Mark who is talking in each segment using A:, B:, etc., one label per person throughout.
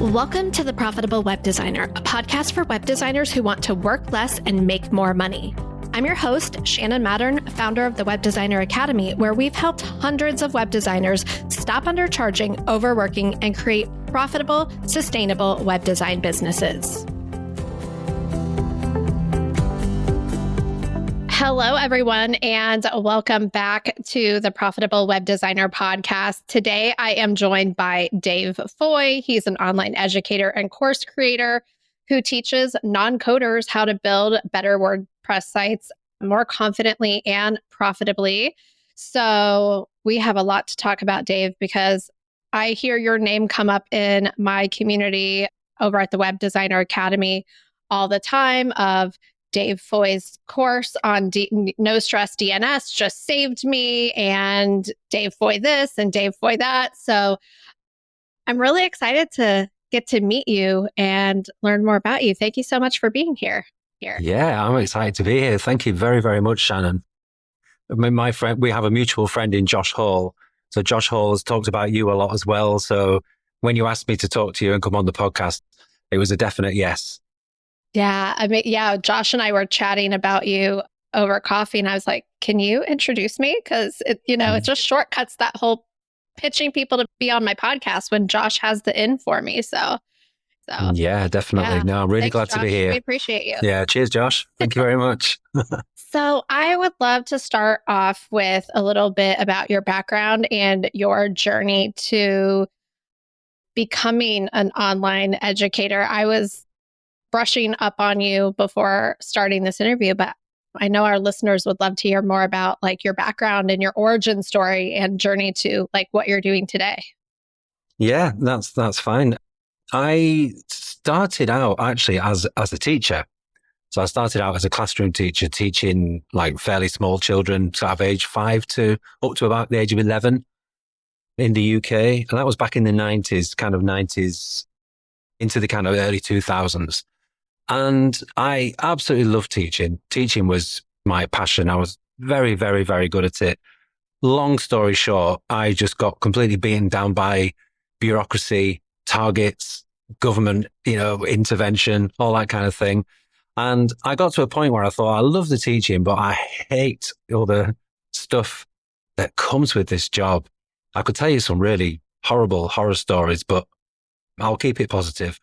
A: Welcome to The Profitable Web Designer, a podcast for web designers who want to work less and make more money. I'm your host, Shannon Mattern, founder of the Web Designer Academy, where we've helped hundreds of web designers stop undercharging, overworking, and create profitable, sustainable web design businesses. Hello, everyone, and welcome back to the Profitable Web Designer podcast. Today, I am joined by Dave Foy. He's an online educator and course creator who teaches non-coders how to build better WordPress sites more confidently and profitably. So we have a lot to talk about, Dave, because I hear your name come up in my community over at the Web Designer Academy all the time of Dave Foy's course on No Stress DNS just saved me, and Dave Foy this and Dave Foy that. So I'm really excited to get to meet you and learn more about you. Thank you so much for being here.
B: Yeah, I'm excited to be here. Thank you very, very much, Shannon. My friend, we have a mutual friend in Josh Hall. So Josh Hall has talked about you a lot as well. So when you asked me to talk to you and come on the podcast, it was a definite yes.
A: Yeah, Josh and I were chatting about you over coffee, and I was like, "Can you introduce me?" Because it just shortcuts that whole pitching people to be on my podcast when Josh has the in for me. So
B: yeah, definitely.
A: Yeah.
B: No, I'm really
A: Thanks,
B: glad
A: Josh.
B: to be here.
A: We appreciate you.
B: Yeah, cheers, Josh. Thank you very much.
A: So I would love to start off with a little bit about your background and your journey to becoming an online educator. I was brushing up on you before starting this interview, but I know our listeners would love to hear more about like your background and your origin story and journey to like what you're doing today.
B: Yeah, that's fine. I started out actually as a teacher. So I started out as a classroom teacher teaching like fairly small children, sort of age 5 to up to about the age of 11 in the UK. And that was back in the 90s into the kind of early 2000s. And I absolutely loved teaching. Teaching was my passion. I was very, very, very good at it. Long story short, I just got completely beaten down by bureaucracy, targets, government, intervention, all that kind of thing. And I got to a point where I thought, I love the teaching, but I hate all the stuff that comes with this job. I could tell you some really horrible horror stories, but I'll keep it positive.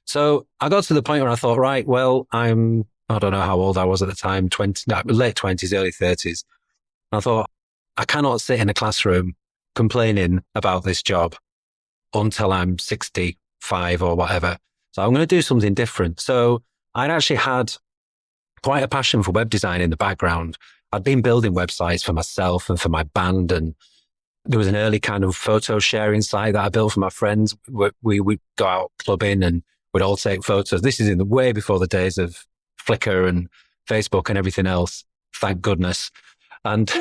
B: So I got to the point where I thought, right, well, I don't know how old I was at the time, late 20s, early 30s. I thought, I cannot sit in a classroom complaining about this job until I'm 65 or whatever. So I'm going to do something different. So I'd actually had quite a passion for web design in the background. I'd been building websites for myself and for my band. And there was an early kind of photo sharing site that I built for my friends. We would go out clubbing and we'd all take photos. This is way before the days of Flickr and Facebook and everything else. Thank goodness. And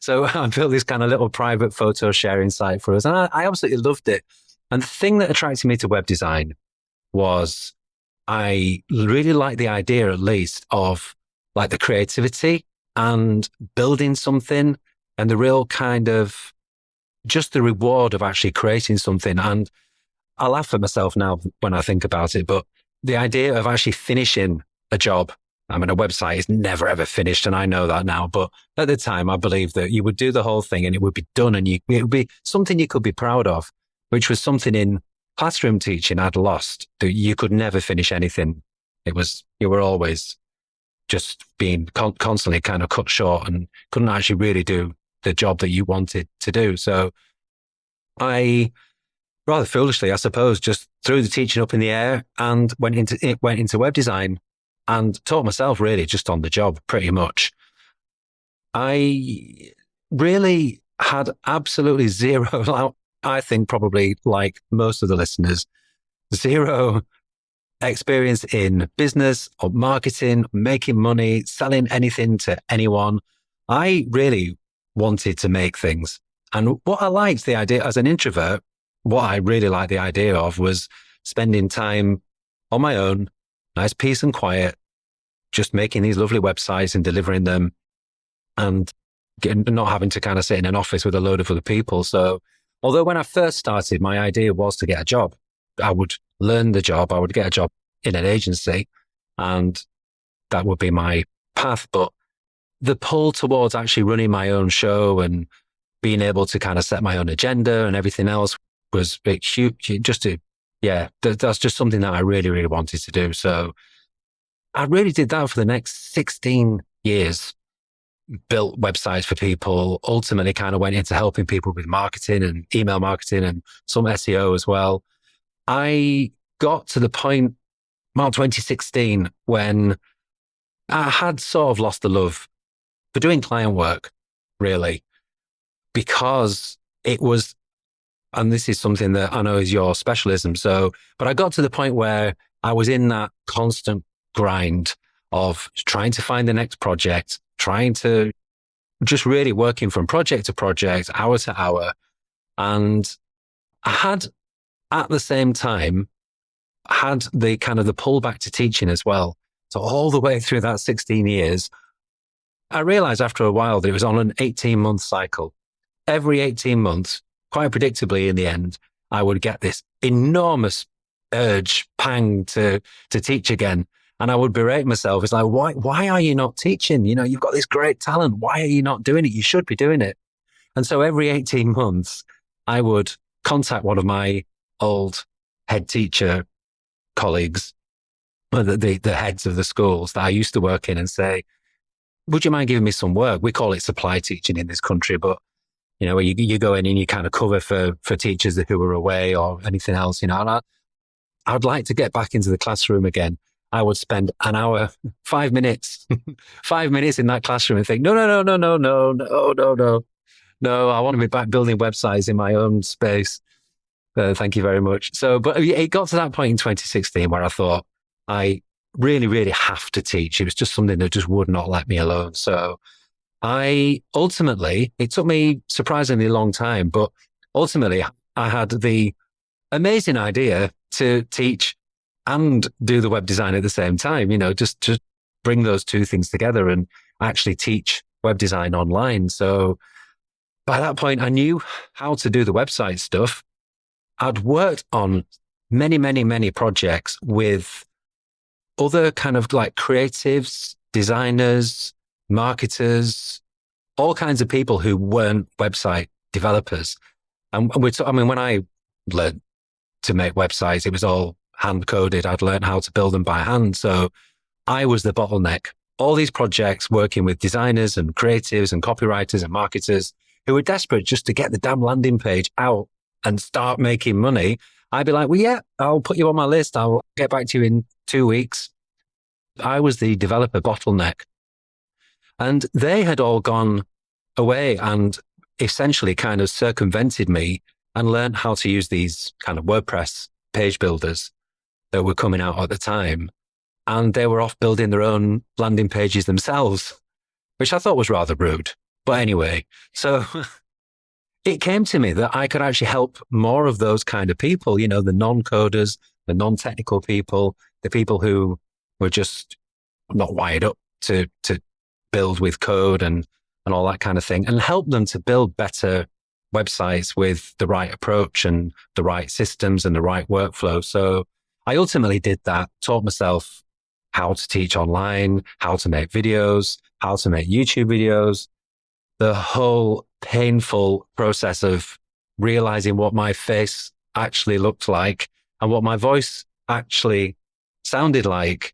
B: so I built this kind of little private photo sharing site for us. And I absolutely loved it. And the thing that attracted me to web design was I really liked the idea, at least, of like the creativity and building something and the real kind of just the reward of actually creating something. And I laugh at myself now when I think about it, but the idea of actually finishing a job, a website is never, ever finished. And I know that now. But at the time, I believed that you would do the whole thing and it would be done and it would be something you could be proud of, which was something in classroom teaching I'd lost. That you could never finish anything. You were always just being constantly kind of cut short and couldn't actually really do the job that you wanted to do. So I, rather foolishly, I suppose, just threw the teaching up in the air and went into web design and taught myself really just on the job, pretty much. I really had absolutely zero, I think probably like most of the listeners, zero experience in business or marketing, making money, selling anything to anyone. I really wanted to make things. And what I liked the idea as an introvert, what I really liked the idea of was spending time on my own, nice peace and quiet, just making these lovely websites and delivering them and not having to kind of sit in an office with a load of other people. So although when I first started, my idea was to get a job, I would learn the job. I would get a job in an agency and that would be my path. But the pull towards actually running my own show and being able to kind of set my own agenda and everything else was huge. That's just something that I really, really wanted to do. So I really did that for the next 16 years, built websites for people, ultimately kind of went into helping people with marketing and email marketing and some SEO as well. I got to the point around 2016 when I had sort of lost the love for doing client work, really, because it was, and this is something that I know is your specialism. So, but I got to the point where I was in that constant grind of trying to find the next project, trying to just really working from project to project, hour to hour. And I had at the same time had the kind of the pullback to teaching as well. So all the way through that 16 years, I realized after a while that it was on an 18-month cycle. Every 18 months, quite predictably in the end, I would get this enormous urge, pang to teach again. And I would berate myself. It's like, why are you not teaching? You know, you've got this great talent. Why are you not doing it? You should be doing it. And so every 18 months, I would contact one of my old head teacher colleagues, the heads of the schools that I used to work in and say, would you mind giving me some work? We call it supply teaching in this country, but you know, where you go in and you kind of cover for teachers who are away or anything else, you know, and I'd like to get back into the classroom again. I would spend an hour, 5 minutes, 5 minutes in that classroom and think, no, I want to be back building websites in my own space. Thank you very much. So, but it got to that point in 2016 where I thought I really, really have to teach. It was just something that just would not let me alone. So I ultimately, it took me surprisingly long time, but ultimately I had the amazing idea to teach and do the web design at the same time, you know, just bring those two things together and actually teach web design online. So by that point, I knew how to do the website stuff. I'd worked on many, many, many projects with other kind of like creatives, designers, marketers, all kinds of people who weren't website developers. And when I learned to make websites, it was all hand coded. I'd learned how to build them by hand. So I was the bottleneck. All these projects working with designers and creatives and copywriters and marketers who were desperate just to get the damn landing page out and start making money. I'd be like, well, yeah, I'll put you on my list. I'll get back to you in 2 weeks. I was the developer bottleneck. And they had all gone away and essentially kind of circumvented me and learned how to use these kind of WordPress page builders that were coming out at the time. And they were off building their own landing pages themselves, which I thought was rather rude. But anyway, so it came to me that I could actually help more of those kind of people, you know, the non-coders, the non-technical people, the people who were just not wired up to build with code and all that kind of thing, and help them to build better websites with the right approach and the right systems and the right workflow. So I ultimately did that, taught myself how to teach online, how to make videos, how to make YouTube videos, the whole painful process of realizing what my face actually looked like and what my voice actually sounded like,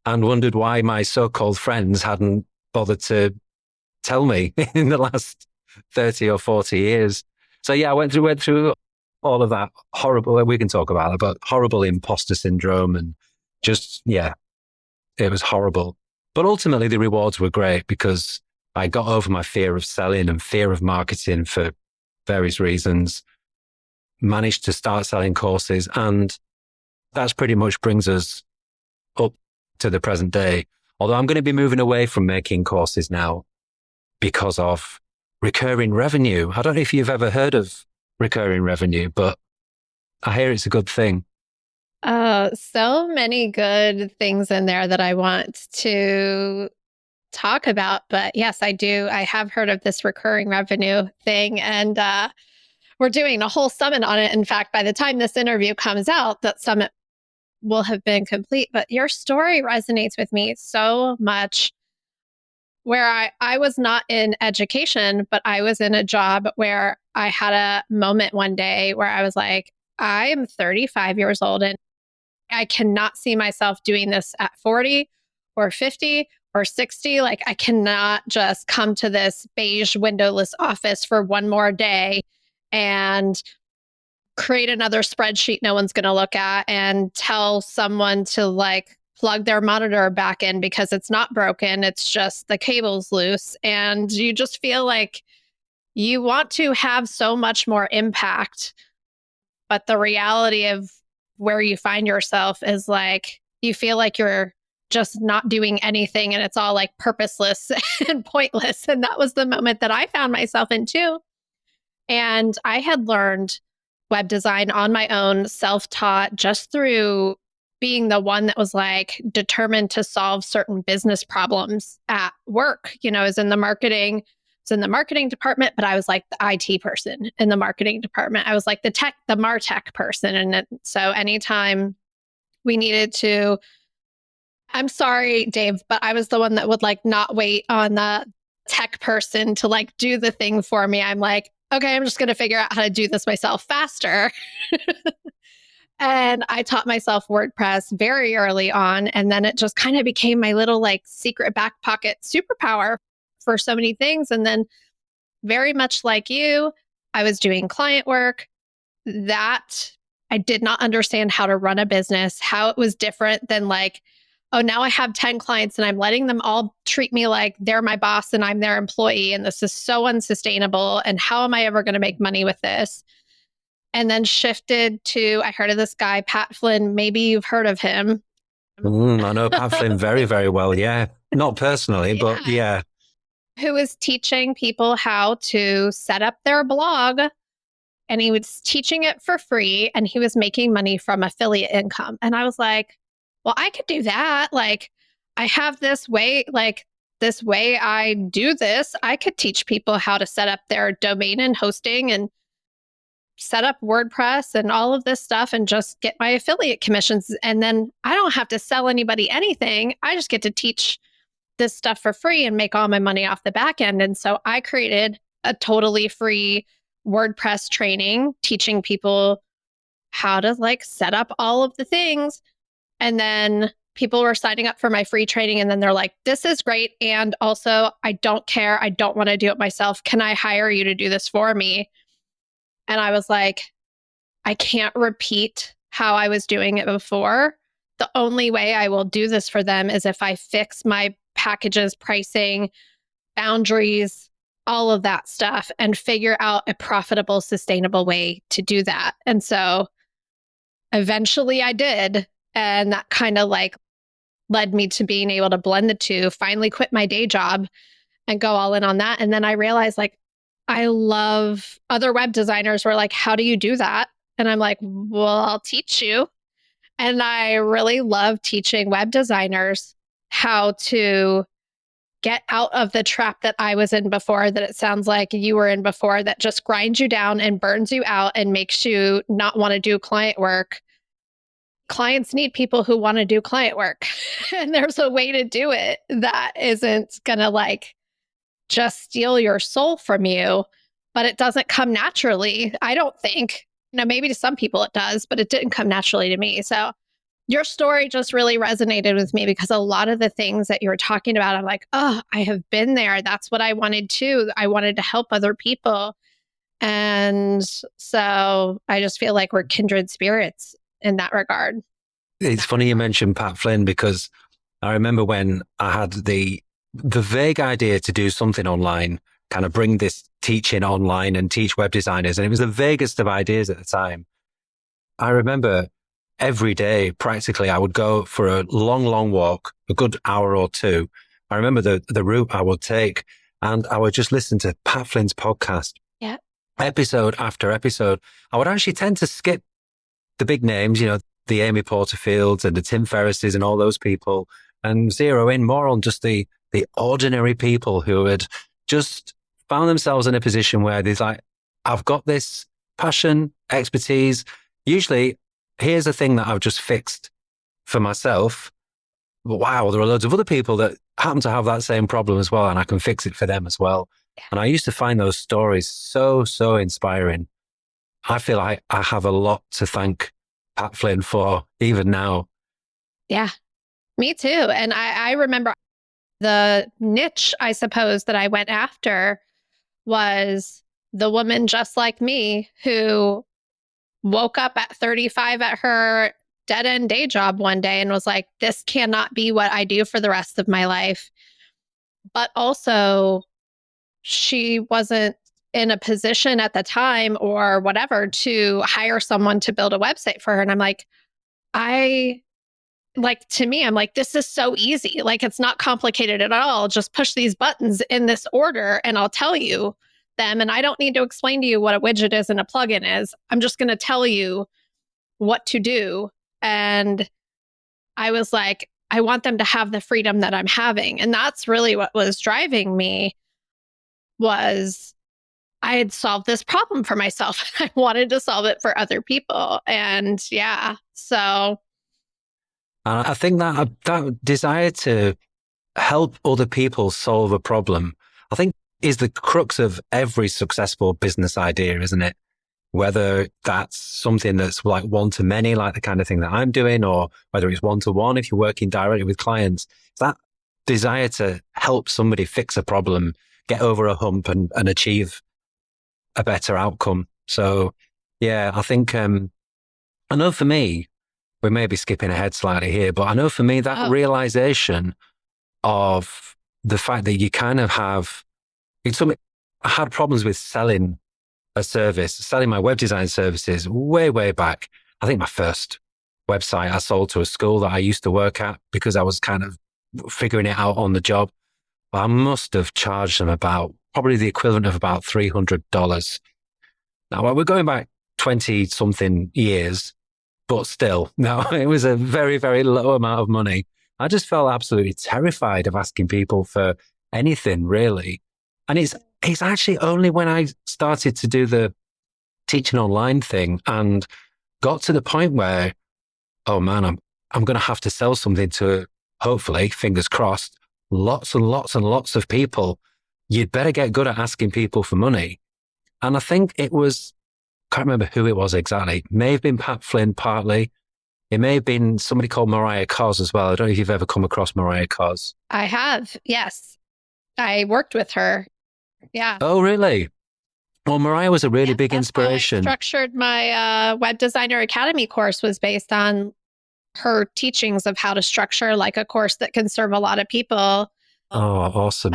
B: and wondered why my so-called friends hadn't bothered to tell me in the last 30 or 40 years. So yeah, I went through all of that horrible, we can talk about it, but horrible imposter syndrome and just, yeah, it was horrible. But ultimately the rewards were great because I got over my fear of selling and fear of marketing for various reasons, managed to start selling courses. And that's pretty much brings us up to the present day. Although I'm going to be moving away from making courses now because of recurring revenue. I don't know if you've ever heard of recurring revenue, but I hear it's a good thing.
A: So many good things in there that I want to talk about. But yes, I do. I have heard of this recurring revenue thing, and we're doing a whole summit on it. In fact, by the time this interview comes out, that summit will have been complete. But your story resonates with me so much, where I was not in education, but I was in a job where I had a moment one day where I was like, I am 35 years old and I cannot see myself doing this at 40 or 50 or 60. Like, I cannot just come to this beige windowless office for one more day and create another spreadsheet no one's going to look at and tell someone to like plug their monitor back in because it's not broken. It's just the cable's loose. And you just feel like you want to have so much more impact. But the reality of where you find yourself is like, you feel like you're just not doing anything and it's all like purposeless and pointless. And that was the moment that I found myself in too. And I had learned web design on my own, self-taught, just through being the one that was like determined to solve certain business problems at work. You know, I was in the marketing department, but I was like the IT person in the marketing department. I was like the MarTech person. And so anytime we needed to, I'm sorry, Dave, but I was the one that would like not wait on the tech person to like do the thing for me. I'm like, okay, I'm just going to figure out how to do this myself faster. And I taught myself WordPress very early on. And then it just kind of became my little like secret back pocket superpower for so many things. And then, very much like you, I was doing client work that I did not understand how to run a business, how it was different than like, oh, now I have 10 clients and I'm letting them all treat me like they're my boss and I'm their employee. And this is so unsustainable. And how am I ever going to make money with this? And then shifted to, I heard of this guy, Pat Flynn. Maybe you've heard of him.
B: I know Pat Flynn very, very well. Yeah. Not personally, but yeah.
A: Who was teaching people how to set up their blog. And he was teaching it for free and he was making money from affiliate income. And I was like, well, I could do that. Like, I have this way I do this. I could teach people how to set up their domain and hosting and set up WordPress and all of this stuff and just get my affiliate commissions. And then I don't have to sell anybody anything. I just get to teach this stuff for free and make all my money off the back end. And so I created a totally free WordPress training, teaching people how to like set up all of the things. And then people were signing up for my free training. And then they're like, this is great. And also, I don't care. I don't want to do it myself. Can I hire you to do this for me? And I was like, I can't repeat how I was doing it before. The only way I will do this for them is if I fix my packages, pricing, boundaries, all of that stuff, and figure out a profitable, sustainable way to do that. And so eventually I did. And that kind of like led me to being able to blend the two, finally quit my day job and go all in on that. And then I realized like, I love other web designers were like, how do you do that? And I'm like, well, I'll teach you. And I really love teaching web designers how to get out of the trap that I was in before, that it sounds like you were in before, that just grinds you down and burns you out and makes you not want to do client work. Clients need people who want to do client work. And there's a way to do it that isn't going to like just steal your soul from you, but it doesn't come naturally. I don't think, maybe to some people it does, but it didn't come naturally to me. So your story just really resonated with me because a lot of the things that you were talking about, I'm like, oh, I have been there. That's what I wanted too. I wanted to help other people. And so I just feel like we're kindred spirits in that regard.
B: It's funny you mentioned Pat Flynn because I remember when I had the vague idea to do something online, kind of bring this teaching online and teach web designers. And it was the vaguest of ideas at the time. I remember every day, practically, I would go for a long, long walk, a good hour or two. I remember the route I would take and I would just listen to Pat Flynn's podcast.
A: Yeah.
B: Episode after episode. I would actually tend to skip the big names, the Amy Porterfields and the Tim Ferrisses and all those people, and zero in more on just the ordinary people who had just found themselves in a position where they're like, I've got this passion, expertise. Usually, here's a thing that I've just fixed for myself. But wow, there are loads of other people that happen to have that same problem as well, and I can fix it for them as well. And I used to find those stories so, so inspiring. I feel like I have a lot to thank Pat Flynn for, even now.
A: Yeah, me too. And I remember the niche, I suppose, that I went after was the woman just like me who woke up at 35 at her dead end day job one day and was like, this cannot be what I do for the rest of my life. But also, she wasn't in a position at the time or whatever to hire someone to build a website for her. And I'm like, to me, I'm like, this is so easy. Like, it's not complicated at all. Just push these buttons in this order and I'll tell you them. And I don't need to explain to you what a widget is and a plugin is. I'm just going to tell you what to do. And I was like, I want them to have the freedom that I'm having. And that's really what was driving me was I had solved this problem for myself. I wanted to solve it for other people. And yeah, so
B: I think that desire to help other people solve a problem, I think, is the crux of every successful business idea, isn't it? Whether that's something that's like one to many, like the kind of thing that I'm doing, or whether it's one to one, if you're working directly with clients, that desire to help somebody fix a problem, get over a hump and achieve a better outcome. So yeah, I think, I know for me, we may be skipping ahead slightly here, but I know for me that realization of the fact that you kind of have, I had problems with selling a service, selling my web design services way, way back. I think my first website I sold to a school that I used to work at because I was kind of figuring it out on the job. But I must have charged them about probably the equivalent of about $300. Now, we're going back 20 something years, but still, no, it was a very, very low amount of money. I just felt absolutely terrified of asking people for anything, really. And it's actually only when I started to do the teaching online thing and got to the point where, oh man, I'm going to have to sell something to, hopefully, fingers crossed, lots and lots and lots of people. You'd better get good at asking people for money. And I think it was, can't remember who it was exactly. It may have been Pat Flynn partly. It may have been somebody called Mariah Cos as well. I don't know if you've ever come across Mariah Cos.
A: I have, yes. I worked with her. Yeah.
B: Oh, really? Well, Mariah was a really big inspiration.
A: I structured my Web Designer Academy course was based on her teachings of how to structure like a course that can serve a lot of people.
B: Oh, awesome.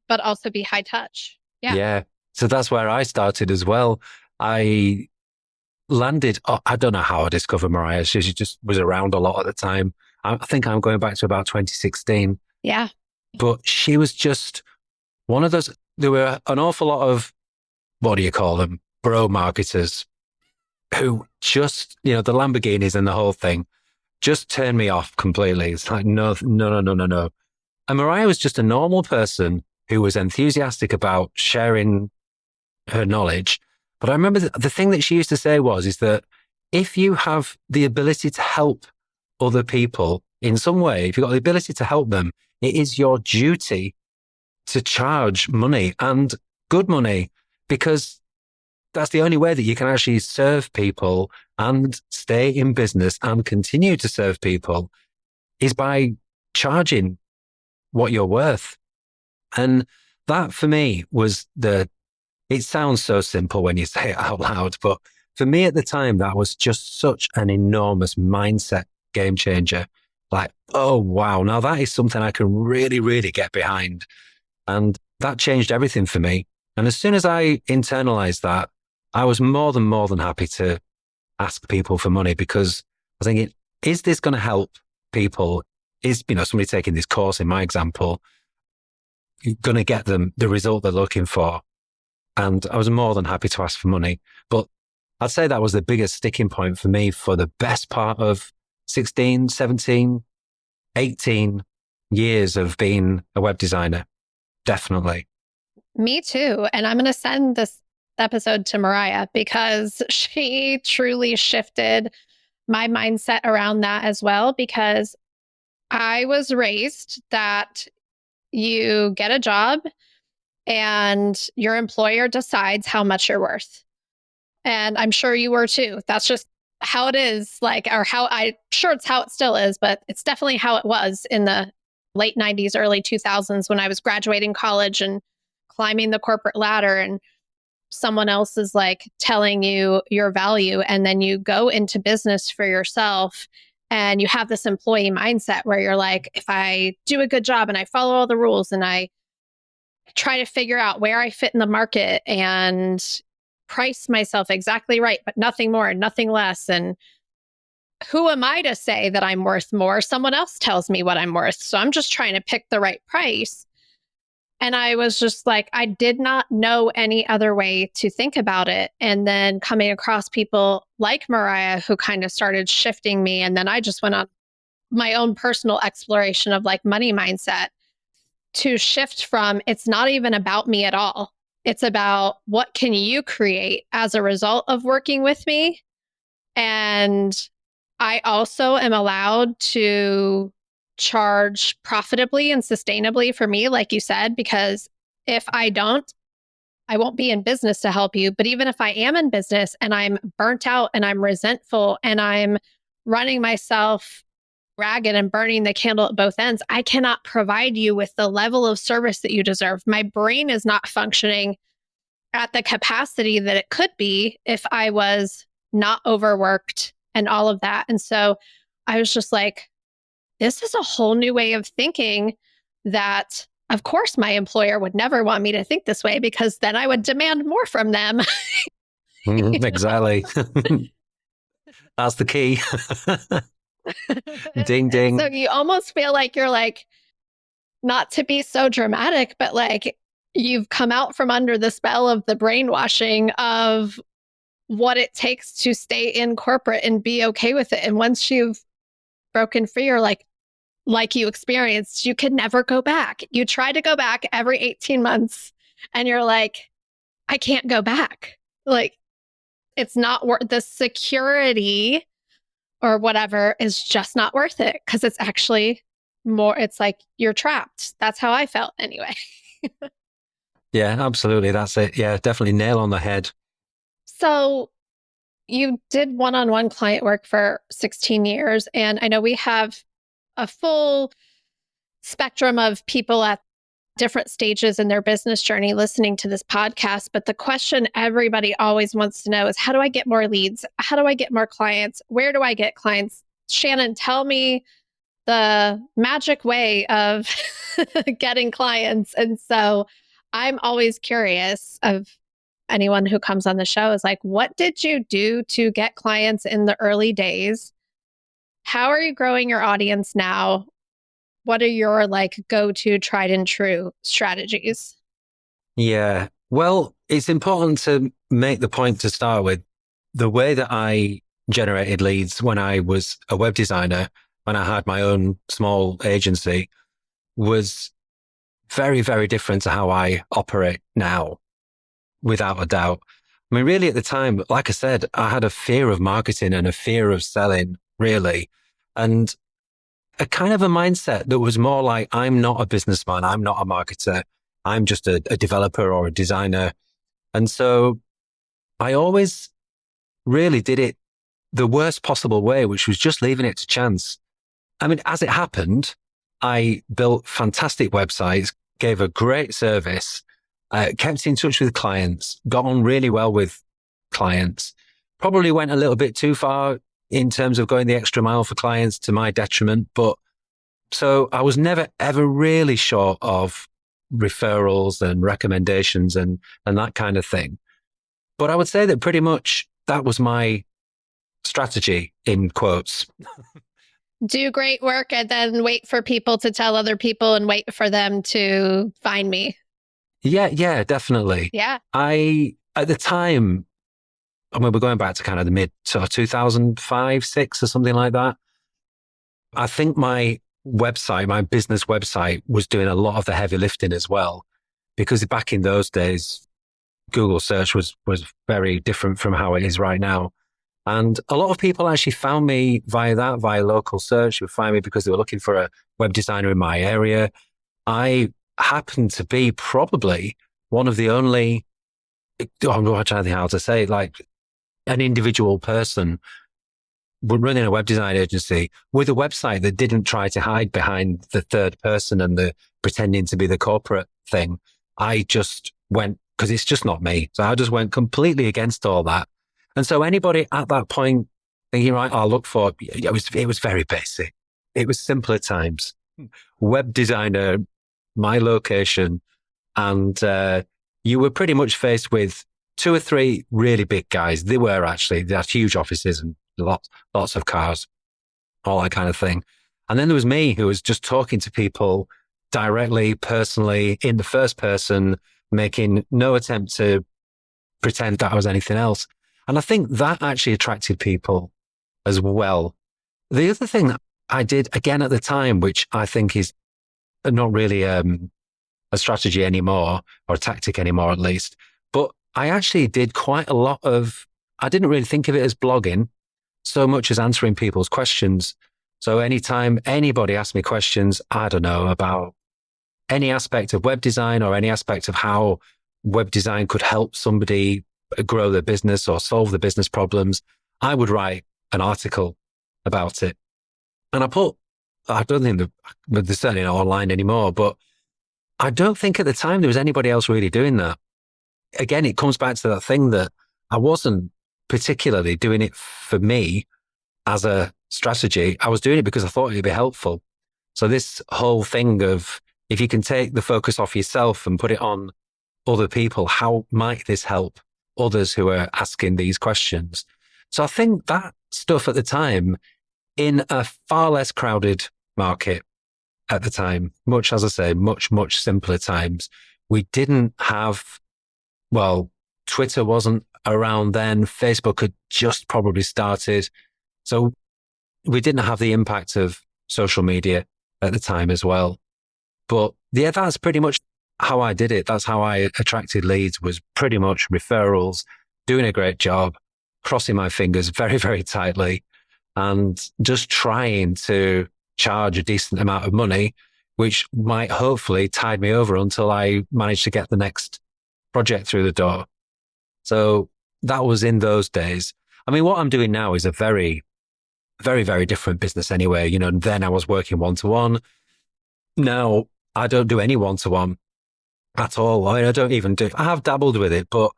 A: But also be high touch. Yeah.
B: Yeah. So that's where I started as well. I landed, I don't know how I discovered Mariah. She just was around a lot at the time. I think I'm going back to about 2016.
A: Yeah.
B: But she was just one of those, there were an awful lot of, what do you call them? Bro marketers who just, the Lamborghinis and the whole thing just turned me off completely. It's like, no. And Mariah was just a normal person who was enthusiastic about sharing her knowledge. But I remember the thing that she used to say is that if you have the ability to help other people in some way, if you've got the ability to help them, it is your duty to charge money and good money, because that's the only way that you can actually serve people and stay in business and continue to serve people is by charging what you're worth. And that for me was it sounds so simple when you say it out loud, but for me at the time, that was just such an enormous mindset game changer. Like, oh, wow, now that is something I can really, really get behind. And that changed everything for me. And as soon as I internalized that, I was more than happy to ask people for money, because I was thinking, is this going to help people? Is, somebody taking this course, in my example, going to get them the result they're looking for? And I was more than happy to ask for money. But I'd say that was the biggest sticking point for me for the best part of 16, 17, 18 years of being a web designer. Definitely.
A: Me too. And I'm going to send this episode to Mariah because she truly shifted my mindset around that as well, because I was raised that you get a job and your employer decides how much you're worth. And I'm sure you were too. That's just how it is, like, or how I'm sure it's how it still is, but it's definitely how it was in the late 90s, early 2000s when I was graduating college and climbing the corporate ladder, and someone else is like telling you your value. And then you go into business for yourself and you have this employee mindset where you're like, if I do a good job and I follow all the rules and I try to figure out where I fit in the market and price myself exactly right, but nothing more and nothing less. And who am I to say that I'm worth more? Someone else tells me what I'm worth. So I'm just trying to pick the right price. And I was just like, I did not know any other way to think about it. And then coming across people like Mariah who kind of started shifting me. And then I just went on my own personal exploration of like money mindset to shift from it's not even about me at all. It's about what can you create as a result of working with me. And I also am allowed to charge profitably and sustainably for me, like you said, because if I don't, I won't be in business to help you. But even if I am in business and I'm burnt out and I'm resentful and I'm running myself ragged and burning the candle at both ends, I cannot provide you with the level of service that you deserve. My brain is not functioning at the capacity that it could be if I was not overworked and all of that. And so I was just like, this is a whole new way of thinking that, of course, my employer would never want me to think this way because then I would demand more from them.
B: Exactly. That's the key. Ding, ding.
A: So you almost feel like you're like, not to be so dramatic, but like you've come out from under the spell of the brainwashing of what it takes to stay in corporate and be okay with it. And once you've broken free, or like you experienced, you could never go back. You try to go back every 18 months and you're like, I can't go back. Like, it's not worth the security or whatever is just not worth it because it's actually more, it's like you're trapped. That's how I felt anyway.
B: Yeah, absolutely. That's it. Yeah, definitely nail on the head.
A: So you did one-on-one client work for 16 years. And I know we have a full spectrum of people at different stages in their business journey listening to this podcast. But the question everybody always wants to know is, how do I get more leads? How do I get more clients? Where do I get clients? Shannon, tell me the magic way of getting clients. And so I'm always curious of anyone who comes on the show is like, what did you do to get clients in the early days? How are you growing your audience now? What are your like go-to tried and true strategies?
B: Yeah. Well, it's important to make the point to start with. The way that I generated leads when I was a web designer, when I had my own small agency, was very, very different to how I operate now, without a doubt. I mean, really at the time, like I said, I had a fear of marketing and a fear of selling, really. And a kind of a mindset that was more like, I'm not a businessman. I'm not a marketer. I'm just a developer or a designer. And so I always really did it the worst possible way, which was just leaving it to chance. I mean, as it happened, I built fantastic websites, gave a great service, kept in touch with clients, got on really well with clients, probably went a little bit too far in terms of going the extra mile for clients to my detriment. But so I was never, ever really short of referrals and recommendations and that kind of thing. But I would say that pretty much that was my strategy, in quotes.
A: Do great work and then wait for people to tell other people and wait for them to find me.
B: Yeah, definitely.
A: Yeah.
B: At the time, I mean, we're going back to kind of the mid sort of 2005, 6 or something like that. I think my website, my business website, was doing a lot of the heavy lifting as well, because back in those days, Google search was very different from how it is right now. And a lot of people actually found me via local search. They would find me because they were looking for a web designer in my area. I happened to be probably one of the only, I'm trying to think how to say it, like an individual person running a web design agency with a website that didn't try to hide behind the third person and the pretending to be the corporate thing. I just went, because it's just not me. So I just went completely against all that. And so anybody at that point thinking, right, I'll look for, it was very basic. It was simpler times. Web designer, my location, and you were pretty much faced with 2 or 3 really big guys. They had huge offices and lots of cars, all that kind of thing. And then there was me, who was just talking to people directly, personally, in the first person, making no attempt to pretend that I was anything else. And I think that actually attracted people as well. The other thing that I did again at the time, which I think is not really a strategy anymore, or a tactic anymore at least, but I actually did quite a lot of, I didn't really think of it as blogging so much as answering people's questions. So anytime anybody asked me questions, I don't know, about any aspect of web design or any aspect of how web design could help somebody grow their business or solve the business problems, I would write an article about it. And I don't think they're certainly not online anymore, but I don't think at the time there was anybody else really doing that. Again, it comes back to that thing that I wasn't particularly doing it for me as a strategy. I was doing it because I thought it'd be helpful. So this whole thing of, if you can take the focus off yourself and put it on other people, how might this help others who are asking these questions? So I think that stuff at the time, in a far less crowded market at the time, much, as I say, much simpler times, we didn't have, well, Twitter wasn't around then. Facebook had just probably started. So we didn't have the impact of social media at the time as well. But yeah, that's pretty much how I did it. That's how I attracted leads, was pretty much referrals, doing a great job, crossing my fingers very, very tightly, and just trying to charge a decent amount of money, which might hopefully tide me over until I managed to get the next project through the door. So that was in those days. I mean, what I'm doing now is a very, very, very different business anyway. You know, then I was working one-to-one. Now I don't do any one-to-one at all. I have dabbled with it, but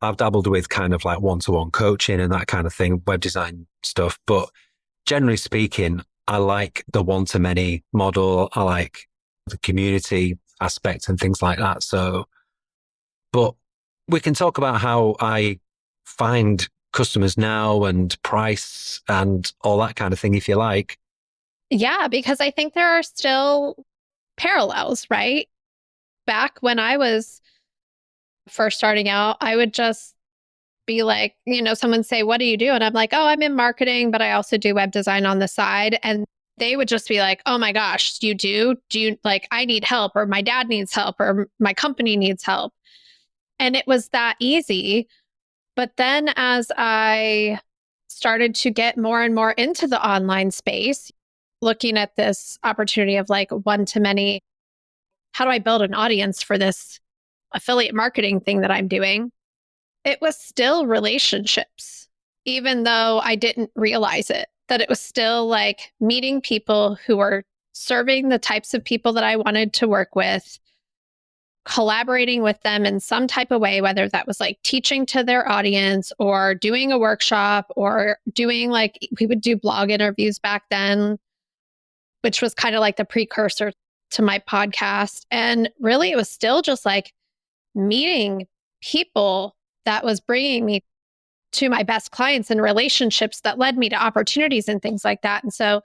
B: I've dabbled with kind of like one-to-one coaching and that kind of thing, web design stuff. But generally speaking, I like the one-to-many model. I like the community aspect and things like that. So, but we can talk about how I find customers now and price and all that kind of thing, if you like.
A: Yeah, because I think there are still parallels, right? Back when I was first starting out, I would just be like, someone say, "What do you do?" And I'm like, "Oh, I'm in marketing, but I also do web design on the side." And they would just be like, "Oh my gosh, you do? Do you, like, I need help, or my dad needs help, or my company needs help?" And it was that easy. But then as I started to get more and more into the online space, looking at this opportunity of like one-to-many, how do I build an audience for this affiliate marketing thing that I'm doing? It was still relationships, even though I didn't realize it, that it was still like meeting people who were serving the types of people that I wanted to work with, collaborating with them in some type of way, whether that was like teaching to their audience or doing a workshop or doing, like, we would do blog interviews back then, which was kind of like the precursor to my podcast. And really, it was still just like meeting people that was bringing me to my best clients and relationships that led me to opportunities and things like that. And so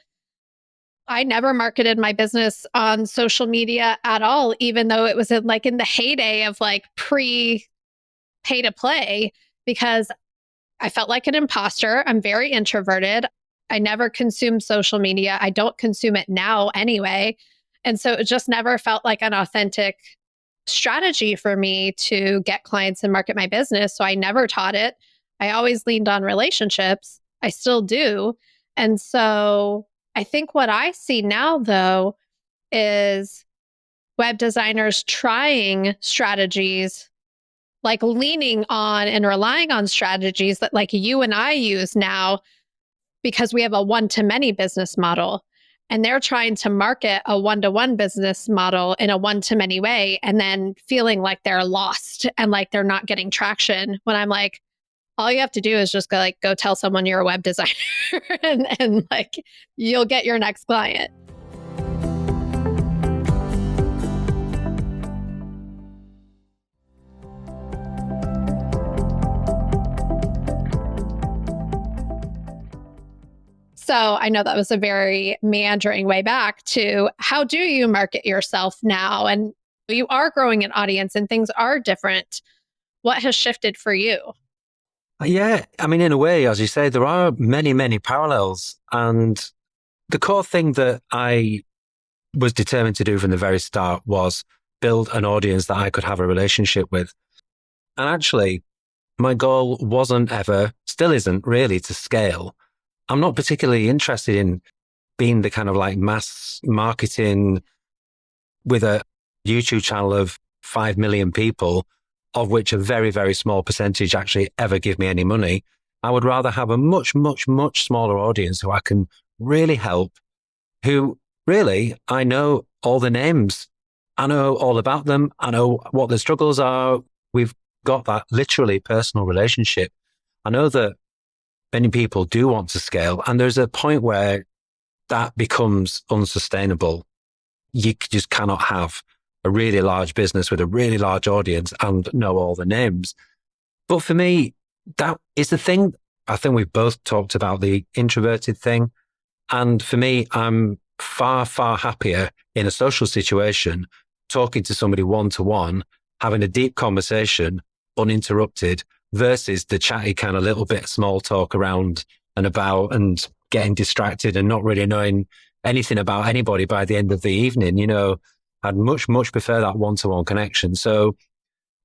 A: I never marketed my business on social media at all, even though it was in the heyday of like pre-pay to play, because I felt like an imposter. I'm very introverted. I never consumed social media. I don't consume it now anyway. And so it just never felt like an authentic strategy for me to get clients and market my business. So I never taught it. I always leaned on relationships. I still do. And so I think what I see now, though, is web designers trying strategies, like leaning on and relying on strategies that like you and I use now because we have a one-to-many business model. And they're trying to market a one-to-one business model in a one-to-many way and then feeling like they're lost and like they're not getting traction. When I'm like, all you have to do is just go tell someone you're a web designer and like you'll get your next client. So I know that was a very meandering way back to how do you market yourself now? And you are growing an audience and things are different. What has shifted for you?
B: Yeah, I mean, in a way, as you say, there are many, many parallels. And the core thing that I was determined to do from the very start was build an audience that I could have a relationship with. And actually, my goal wasn't ever, still isn't really, to scale. I'm not particularly interested in being the kind of like mass marketing with a YouTube channel of 5 million people, of which a very, very small percentage actually ever give me any money. I would rather have a much, much, much smaller audience who I can really help, who really, I know all the names. I know all about them. I know what their struggles are. We've got that literally personal relationship. I know that many people do want to scale, and there's a point where that becomes unsustainable. You just cannot have a really large business with a really large audience and know all the names. But for me, that is the thing. I think we've both talked about the introverted thing. And for me, I'm far, far happier in a social situation, talking to somebody one-to-one, having a deep conversation, uninterrupted, versus the chatty kind of little bit of small talk around and about and getting distracted and not really knowing anything about anybody by the end of the evening. You know, I'd much, much prefer that one-to-one connection. So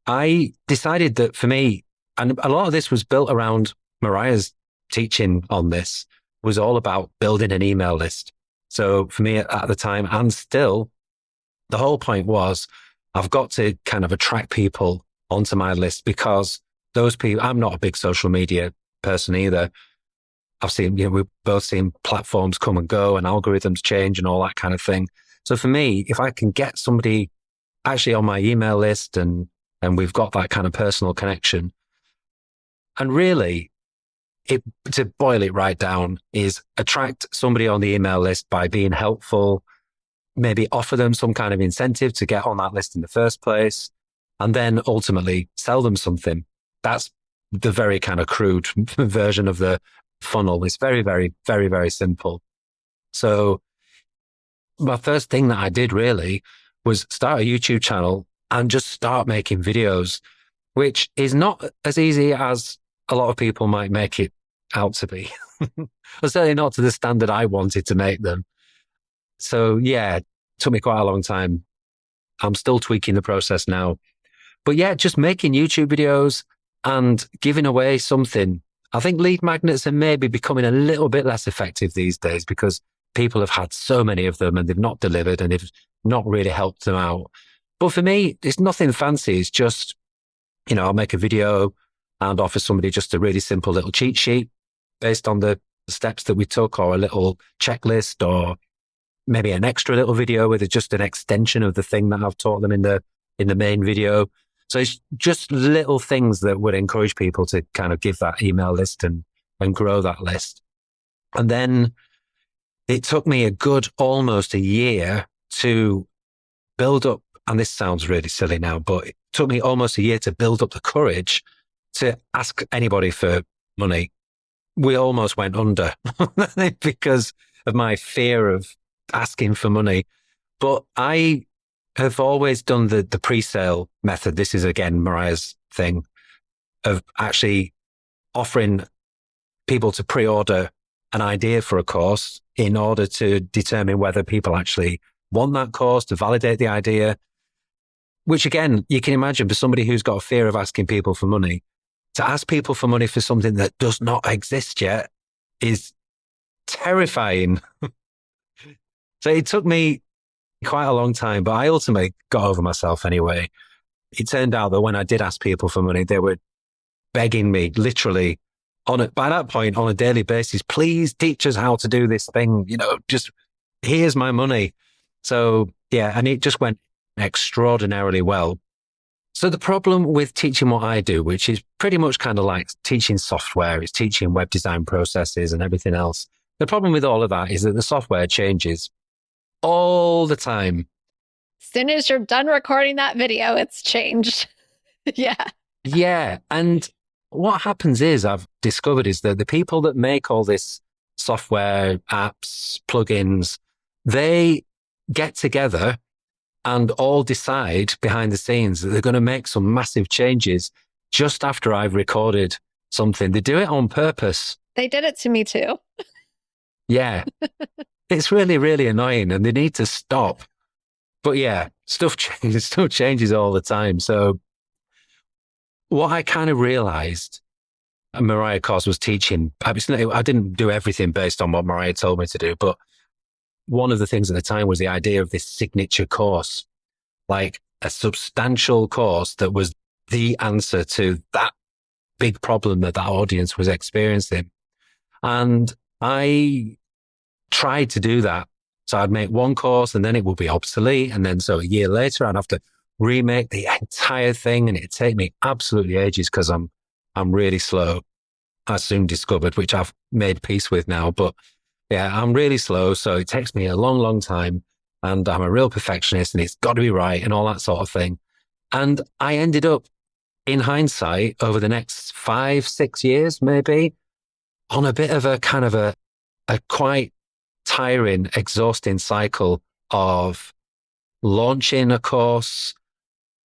B: I decided that for me, and a lot of this was built around Mariah's teaching on this, was all about building an email list. So for me at the time, and still, the whole point was I've got to kind of attract people onto my list, because those people, I'm not a big social media person either. I've seen, we've both seen platforms come and go and algorithms change and all that kind of thing. So for me, if I can get somebody actually on my email list and we've got that kind of personal connection, and really to boil it right down is attract somebody on the email list by being helpful, maybe offer them some kind of incentive to get on that list in the first place, and then ultimately sell them something. That's the very kind of crude version of the funnel. It's very, very, very, very simple. So my first thing that I did really was start a YouTube channel and just start making videos, which is not as easy as a lot of people might make it out to be. But certainly not to the standard I wanted to make them. So yeah, it took me quite a long time. I'm still tweaking the process now. But yeah, just making YouTube videos and giving away something. I think lead magnets are maybe becoming a little bit less effective these days because people have had so many of them and they've not delivered and they've not really helped them out. But for me, it's nothing fancy. It's just, I'll make a video and offer somebody just a really simple little cheat sheet based on the steps that we took, or a little checklist, or maybe an extra little video with just an extension of the thing that I've taught them in the main video. So it's just little things that would encourage people to kind of give that email list and grow that list. And then it took me a good almost a year to build up, and this sounds really silly now, but it took me almost a year to build up the courage to ask anybody for money. We almost went under because of my fear of asking for money. But I have always done the pre-sale method. This is again Mariah's thing of actually offering people to pre-order an idea for a course in order to determine whether people actually want that course, to validate the idea, which again, you can imagine for somebody who's got a fear of asking people for money, to ask people for money for something that does not exist yet is terrifying. So it took me quite a long time, but I ultimately got over myself anyway. It turned out that when I did ask people for money, they were begging me literally by that point on a daily basis, please teach us how to do this thing, just here's my money. So yeah, and it just went extraordinarily well. So the problem with teaching what I do, which is pretty much kind of like teaching software, it's teaching web design processes and everything else. The problem with all of that is that the software changes all the time.
A: As soon as you're done recording that video, it's changed. Yeah.
B: Yeah. And what happens is, I've discovered, is that the people that make all this software, apps, plugins, they get together and all decide behind the scenes that they're going to make some massive changes just after I've recorded something. They do it on purpose.
A: They did it to me too.
B: Yeah. It's really, really annoying and they need to stop. But yeah, stuff changes all the time. So what I kind of realized, Mariah, of course, was teaching. I didn't do everything based on what Mariah told me to do, but one of the things at the time was the idea of this signature course, like a substantial course that was the answer to that big problem that audience was experiencing. And I tried to do that. So I'd make one course and then it would be obsolete. And then so a year later, I'd have to remake the entire thing. And it'd take me absolutely ages because I'm really slow. I soon discovered, which I've made peace with now. But yeah, I'm really slow. So it takes me a long, long time. And I'm a real perfectionist and it's got to be right and all that sort of thing. And I ended up, in hindsight, over the next 5-6 years, maybe, on a bit of a kind of a quite tiring, exhausting cycle of launching a course,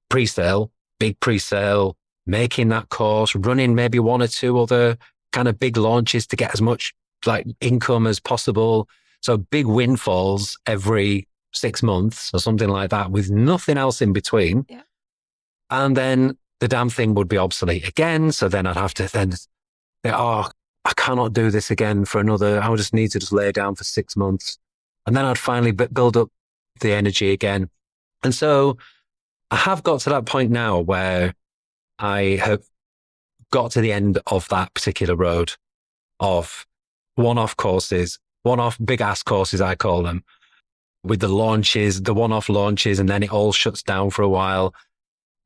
B: pre-sale, big pre-sale, making that course, running maybe one or two other kind of big launches to get as much like income as possible. So big windfalls every 6 months or something like that with nothing else in between.
A: Yeah.
B: And then the damn thing would be obsolete again. So then I'd have to think, I cannot do this again for another, I just need to just lay down for 6 months. And then I'd finally build up the energy again. And so I have got to that point now where I have got to the end of that particular road of one-off courses, one-off big ass courses, I call them, with the launches, the one-off launches, and then it all shuts down for a while.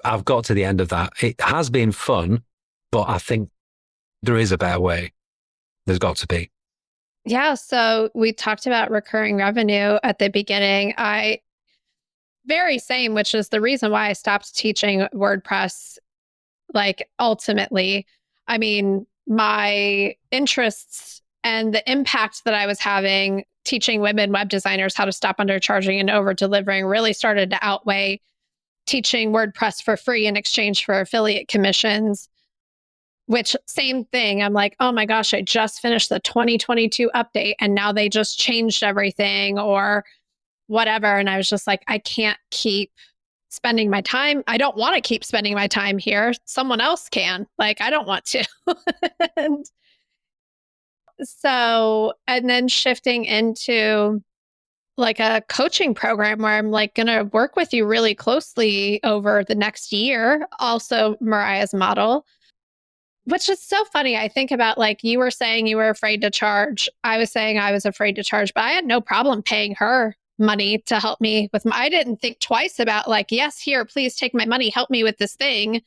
B: I've got to the end of that. It has been fun, but I think there is a better way. There's got to be.
A: Yeah. So we talked about recurring revenue at the beginning. Very same, which is the reason why I stopped teaching WordPress. Like ultimately, I mean, my interests and the impact that I was having teaching women web designers how to stop undercharging and over delivering really started to outweigh teaching WordPress for free in exchange for affiliate commissions. Which same thing, I'm like, oh my gosh, I just finished the 2022 update and now they just changed everything or whatever. And I was just like, I can't keep spending my time. I don't want to keep spending my time here. Someone else can. Like, I don't want to. And so, and then shifting into like a coaching program where I'm like going to work with you really closely over the next year. Also, Mariah's model. Which is so funny. I think about like you were saying you were afraid to charge. I was saying I was afraid to charge, but I had no problem paying her money to help me with I didn't think twice about like, yes, here, please take my money, help me with this thing.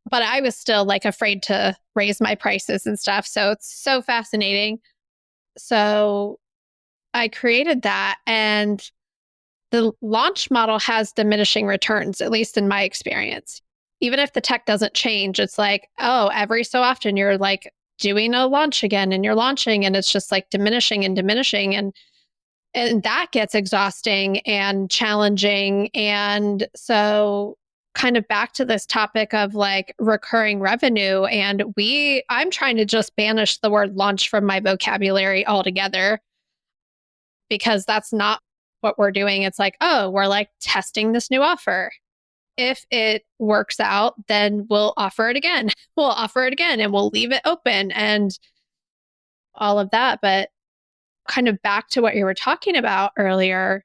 A: But I was still like afraid to raise my prices and stuff. So it's so fascinating. So I created that and the launch model has diminishing returns, at least in my experience. Even if the tech doesn't change, it's like, oh, every so often you're like doing a launch again and you're launching and it's just like diminishing and diminishing. And that gets exhausting and challenging. And so kind of back to this topic of like recurring revenue. And I'm trying to just banish the word launch from my vocabulary altogether because that's not what we're doing. It's like, oh, we're like testing this new offer. If it works out, then we'll offer it again. We'll offer it again and we'll leave it open. And all of that. But kind of back to what you were talking about earlier,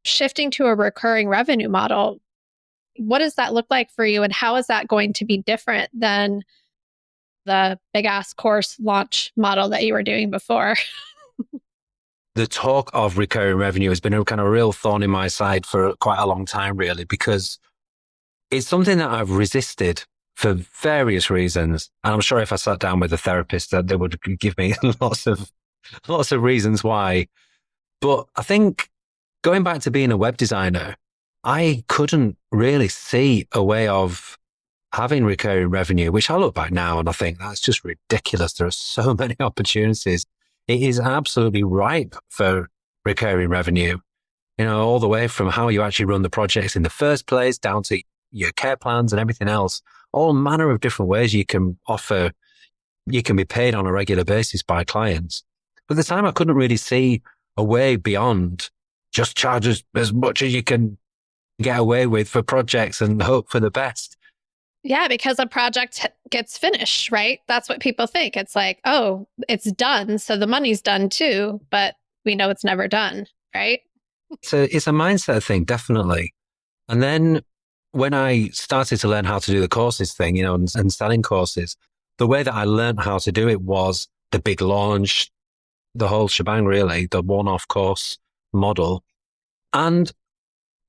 A: shifting to a recurring revenue model, what does that look like for you? And how is that going to be different than the big ass course launch model that you were doing before?
B: The talk of recurring revenue has been a kind of real thorn in my side for quite a long time, really, because it's something that I've resisted for various reasons. And I'm sure if I sat down with a therapist that they would give me lots of reasons why. But I think going back to being a web designer, I couldn't really see a way of having recurring revenue, which I look back now and I think that's just ridiculous. There are so many opportunities. It is absolutely ripe for recurring revenue, all the way from how you actually run the projects in the first place down to your care plans and everything else, all manner of different ways you can be paid on a regular basis by clients. But at the time I couldn't really see a way beyond just charge as much as you can get away with for projects and hope for the best.
A: Yeah, because a project gets finished, right? That's what people think. It's like, oh, it's done, so the money's done too, but we know it's never done, right?
B: So it's a mindset thing, definitely. And then when I started to learn how to do the courses thing, and selling courses, the way that I learned how to do it was the big launch, the whole shebang, really, the one-off course model. And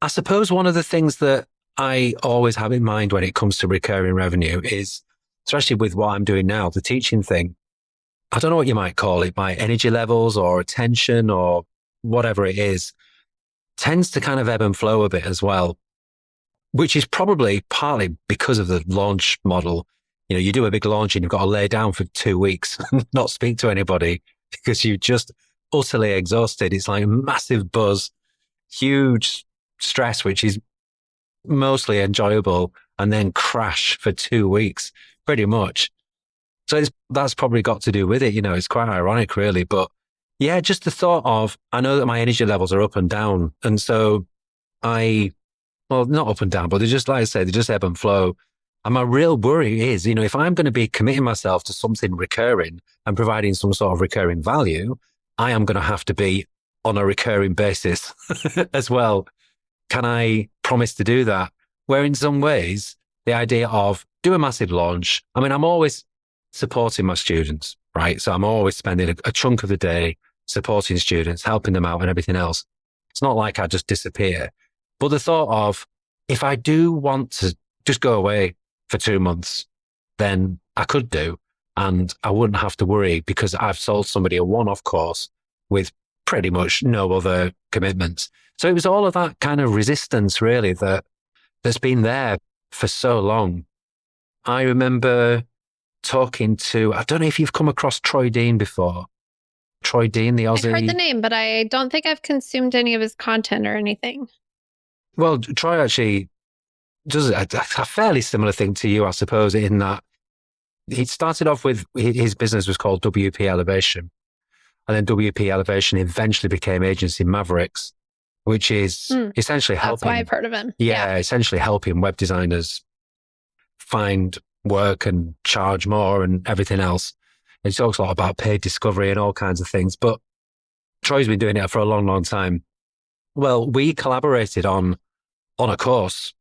B: I suppose one of the things that I always have in mind when it comes to recurring revenue is, especially with what I'm doing now, the teaching thing, I don't know what you might call it, my energy levels or attention or whatever it is, tends to kind of ebb and flow a bit as well, which is probably partly because of the launch model. You do a big launch and you've got to lay down for 2 weeks and not speak to anybody because you're just utterly exhausted. It's like a massive buzz, huge stress, which is mostly enjoyable, and then crash for 2 weeks, pretty much. So that's probably got to do with it. It's quite ironic, really. But yeah, just the thought of, I know that my energy levels are up and down. And so well, not up and down, but they're just, like I say, they just ebb and flow. And my real worry is, if I'm going to be committing myself to something recurring and providing some sort of recurring value, I am going to have to be on a recurring basis as well. Can I promise to do that? Where in some ways, the idea of do a massive launch, I'm always supporting my students, right? So I'm always spending a chunk of the day supporting students, helping them out and everything else. It's not like I just disappear. But the thought of, if I do want to just go away for 2 months, then I could do, and I wouldn't have to worry because I've sold somebody a one-off course with pretty much no other commitments. So it was all of that kind of resistance, really, that's been there for so long. I remember talking to, I don't know if you've come across Troy Dean before. Troy Dean, the Aussie.
A: I've heard the name, but I don't think I've consumed any of his content or anything.
B: Well, Troy actually does a fairly similar thing to you, I suppose, in that he started off with, his business was called WP Elevation. And then WP Elevation eventually became Agency Mavericks, which is essentially helping.
A: That's why I've heard of him.
B: Yeah, essentially helping web designers find work and charge more and everything else. And he talks a lot about paid discovery and all kinds of things. But Troy's been doing it for a long, long time. Well, we collaborated on a course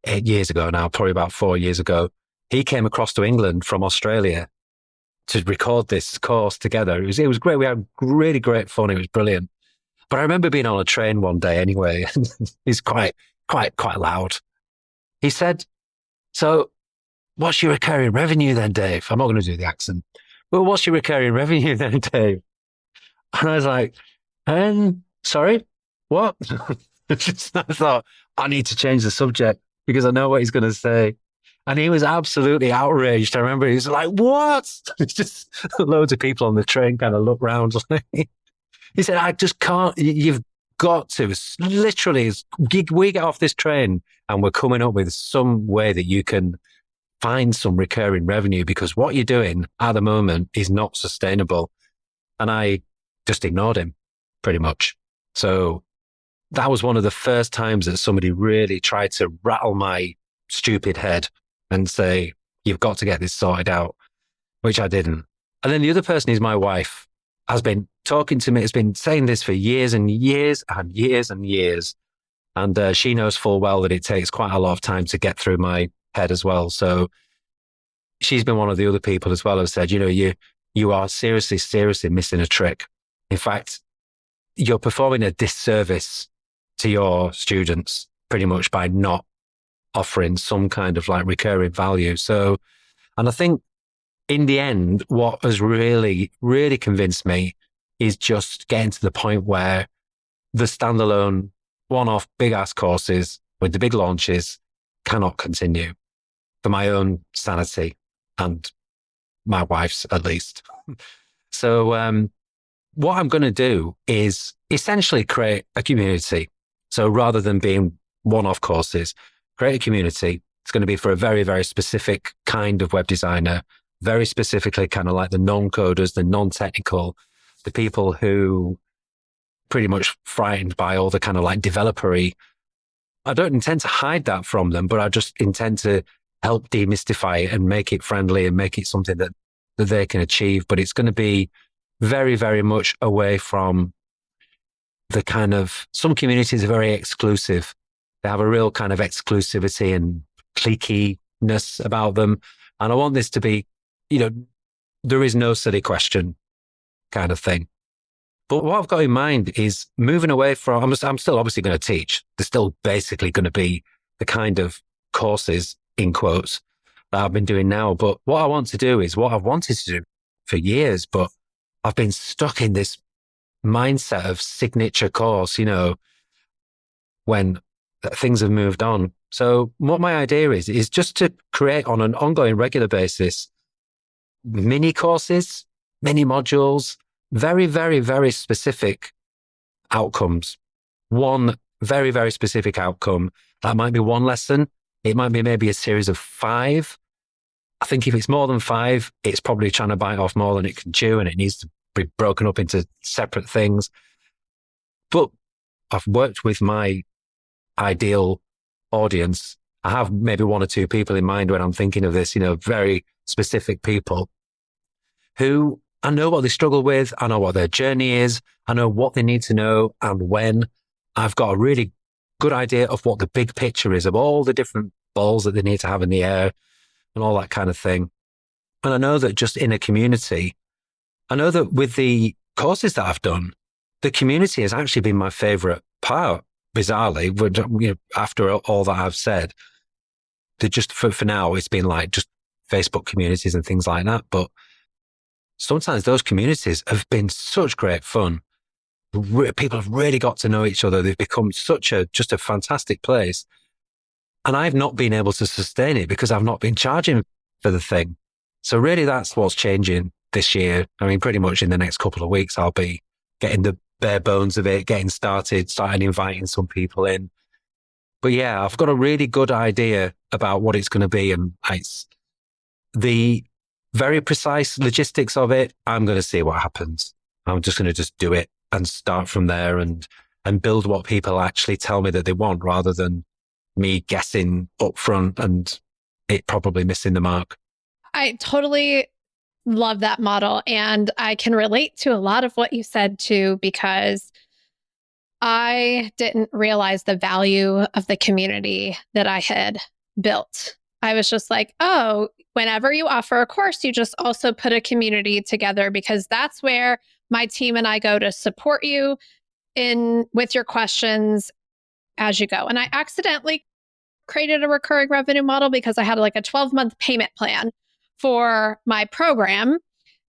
B: 8 years ago now, probably about 4 years ago. He came across to England from Australia to record this course together. It was great. We had really great fun. It was brilliant. But I remember being on a train one day anyway, and he's quite loud. He said, "So what's your recurring revenue then, Dave?" I'm not going to do the accent. "Well, what's your recurring revenue then, Dave?" And I was like, sorry, what? I thought, I need to change the subject because I know what he's going to say. And he was absolutely outraged. I remember he was like, "What?" Just loads of people on the train kind of look round. He said, "I just can't, you've got to, literally, we get off this train and we're coming up with some way that you can find some recurring revenue because what you're doing at the moment is not sustainable." And I just ignored him pretty much. So that was one of the first times that somebody really tried to rattle my stupid head and say, "You've got to get this sorted out," which I didn't. And then the other person is my wife. has been talking to me, has been saying this for years and years and years and years. And she knows full well that it takes quite a lot of time to get through my head as well. So she's been one of the other people as well who said, you are seriously, seriously missing a trick. In fact, you're performing a disservice to your students pretty much by not offering some kind of like recurring value. So, and I think in the end, what has really, really convinced me is just getting to the point where the standalone one-off big ass courses with the big launches cannot continue for my own sanity and my wife's at least. So what I'm going to do is essentially create a community. So rather than being one-off courses, create a community. It's going to be for a very, very specific kind of web designer, very specifically kind of like the non-coders, the non-technical, the people who pretty much frightened by all the kind of like developer-y. I don't intend to hide that from them, but I just intend to help demystify it and make it friendly and make it something that they can achieve. But it's going to be very, very much away from the kind of, some communities are very exclusive. They have a real kind of exclusivity and cliqueiness about them. And I want this to be, there is no silly question kind of thing. But what I've got in mind is moving away from, I'm still obviously going to teach. There's still basically going to be the kind of courses, in quotes, that I've been doing now. But what I want to do is what I've wanted to do for years, but I've been stuck in this mindset of signature course, when things have moved on. So what my idea is just to create on an ongoing, regular basis, mini courses, mini modules, very, very, very specific outcomes. One very, very specific outcome. That might be one lesson. It might be maybe a series of 5. I think if it's more than 5, it's probably trying to bite off more than it can chew, and it needs to be broken up into separate things. But I've worked with my ideal audience. I have maybe 1 or 2 people in mind when I'm thinking of this, very specific people who I know what they struggle with. I know what their journey is. I know what they need to know and when. I've got a really good idea of what the big picture is of all the different balls that they need to have in the air and all that kind of thing. And I know that just in a community, I know that with the courses that I've done, the community has actually been my favorite part, bizarrely. But, after all that I've said, just for now, it's been like just Facebook communities and things like that. But sometimes those communities have been such great fun. People have really got to know each other. They've become just a fantastic place. And I've not been able to sustain it because I've not been charging for the thing. So really that's what's changing this year. I mean, pretty much in the next couple of weeks, I'll be getting the bare bones of it, getting started, starting inviting some people in. But yeah, I've got a really good idea about what it's going to be. And it's the very precise logistics of it. I'm going to see what happens. I'm just going to do it and start from there and build what people actually tell me that they want, rather than me guessing up front and it probably missing the mark.
A: I totally love that model. And I can relate to a lot of what you said too, because I didn't realize the value of the community that I had built. I was just like, oh, whenever you offer a course, you just also put a community together, because that's where my team and I go to support you with your questions as you go. And I accidentally created a recurring revenue model because I had like a 12-month payment plan for my program.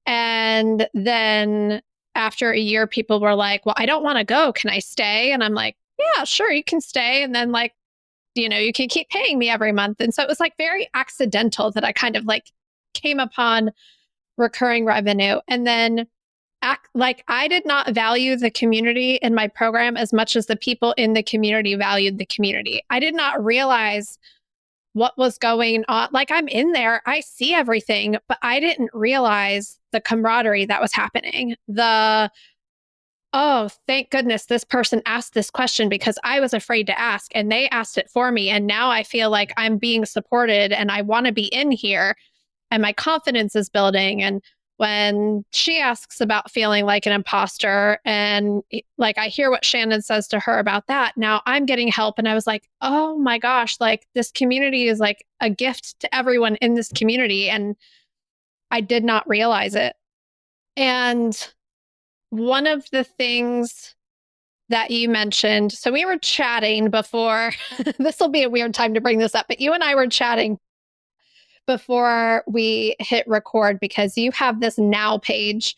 A: And then after a year, people were like, well, I don't want to go. Can I stay? And I'm like, yeah, sure, you can stay. And then you can keep paying me every month. And so it was like very accidental that I kind of like came upon recurring revenue. And then I did not value the community in my program as much as the people in the community valued the community. I did not realize what was going on. Like, I'm in there, I see everything, but I didn't realize the camaraderie that was happening. Oh, thank goodness this person asked this question because I was afraid to ask and they asked it for me. And now I feel like I'm being supported and I want to be in here and my confidence is building. And when she asks about feeling like an imposter. And like, I hear what Shannon says to her about that. Now I'm getting help. And I was like, oh my gosh, like this community is like a gift to everyone in this community. And I did not realize it. And one of the things that you mentioned, so we were chatting before, this will be a weird time to bring this up, but you and I were chatting before we hit record because you have this now page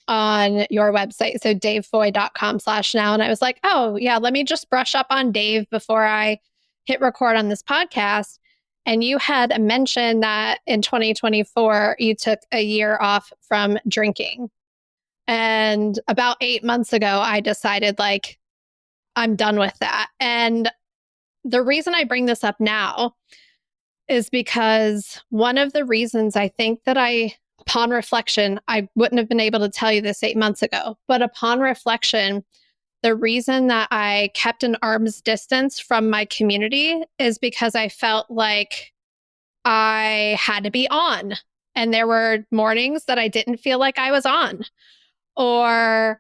A: on your website. So davefoy.com/now. And I was like, oh yeah, let me just brush up on Dave before I hit record on this podcast. And you had mentioned that in 2024, you took a year off from drinking. And about 8 months ago, I decided like, I'm done with that. And the reason I bring this up now is because one of the reasons I think that upon reflection, I wouldn't have been able to tell you this 8 months ago, but upon reflection, the reason that I kept an arm's distance from my community is because I felt like I had to be on. And there were mornings that I didn't feel like I was on. Or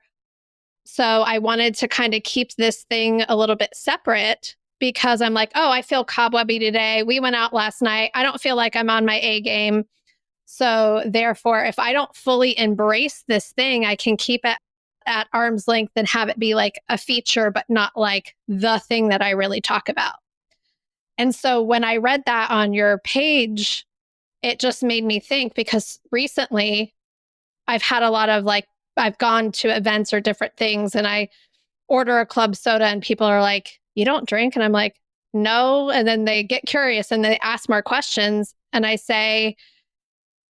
A: so I wanted to kind of keep this thing a little bit separate because I'm like, oh, I feel cobwebby today. We went out last night. I don't feel like I'm on my A game. So therefore, if I don't fully embrace this thing, I can keep it at arm's length and have it be like a feature, but not like the thing that I really talk about. And so when I read that on your page, it just made me think because recently I've had a lot of like, I've gone to events or different things and I order a club soda and people are like, you don't drink? And I'm like, no. And then they get curious and they ask more questions. And I say,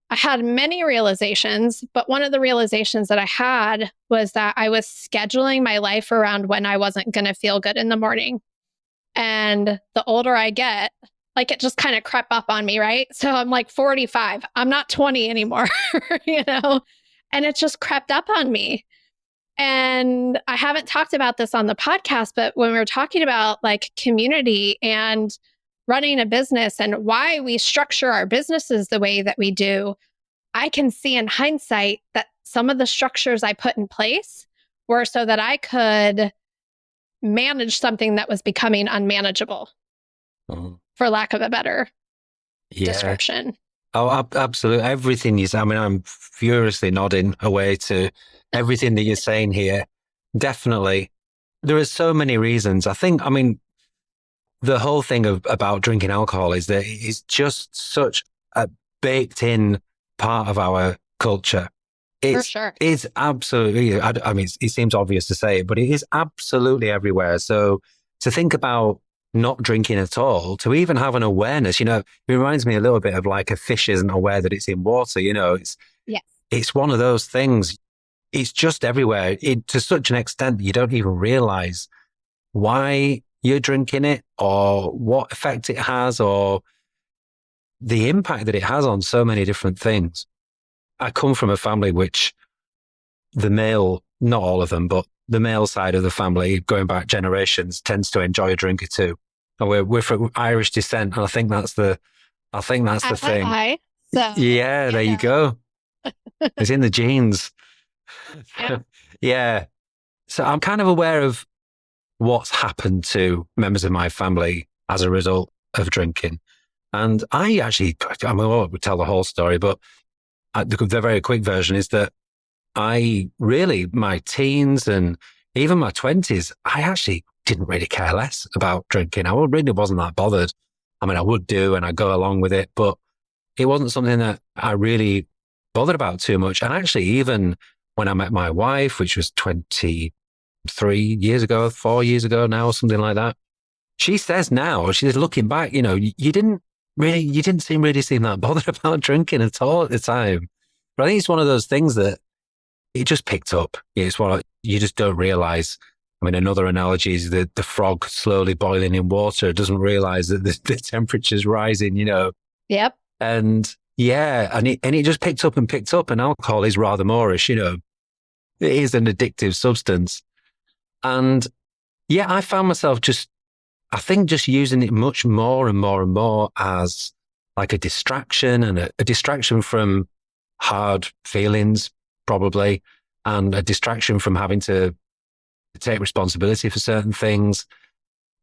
A: I had many realizations, but one of the realizations that I had was that I was scheduling my life around when I wasn't going to feel good in the morning. And the older I get, like it just kind of crept up on me, right? So I'm like 45. I'm not 20 anymore, you know? And it just crept up on me. And I haven't talked about this on the podcast, but when we were talking about like community and running a business and why we structure our businesses the way that we do, I can see in hindsight that some of the structures I put in place were so that I could manage something that was becoming unmanageable, for lack of a better description.
B: Oh, absolutely. Everything you say. I mean, I'm furiously nodding away to everything that you're saying here. Definitely. There are so many reasons. I mean, the whole thing about drinking alcohol is that it's just such a baked in part of our culture.
A: For sure.
B: It's absolutely, I mean, it seems obvious to say, but it is absolutely everywhere. So to think about not drinking at all, to even have an awareness, you know, it reminds me a little bit of like a fish isn't aware that it's in water, you know, it's one of those things. It's just everywhere to such an extent that you don't even realize why you're drinking it or what effect it has or the impact that it has on so many different things. I come from a family which the male, not all of them, but the male side of the family, going back generations, tends to enjoy a drink or two. And we're from Irish descent, and I think that's the thing.
A: So,
B: yeah, there you go. It's in the genes.
A: Yeah.
B: Yeah. So I'm kind of aware of what's happened to members of my family as a result of drinking. And I won't tell the whole story, but the very quick version is that my teens and even my 20s, I actually didn't really care less about drinking. I really wasn't that bothered. I mean, I would do and I'd go along with it, but it wasn't something that I really bothered about too much. And actually, even when I met my wife, which was 23 years ago, 4 years ago now, something like that, she says now, she's looking back, you know, you didn't really seem that bothered about drinking at all at the time. But I think it's one of those things that it just picked up. It's what you just don't realize. I mean, another analogy is the frog slowly boiling in water doesn't realize that the temperature's rising, you know.
A: Yep.
B: And yeah, and it just picked up, and alcohol is rather moreish, you know. It is an addictive substance. And yeah, I found myself just using it much more and more and more as like a distraction and a distraction from hard feelings, probably, and a distraction from having to take responsibility for certain things.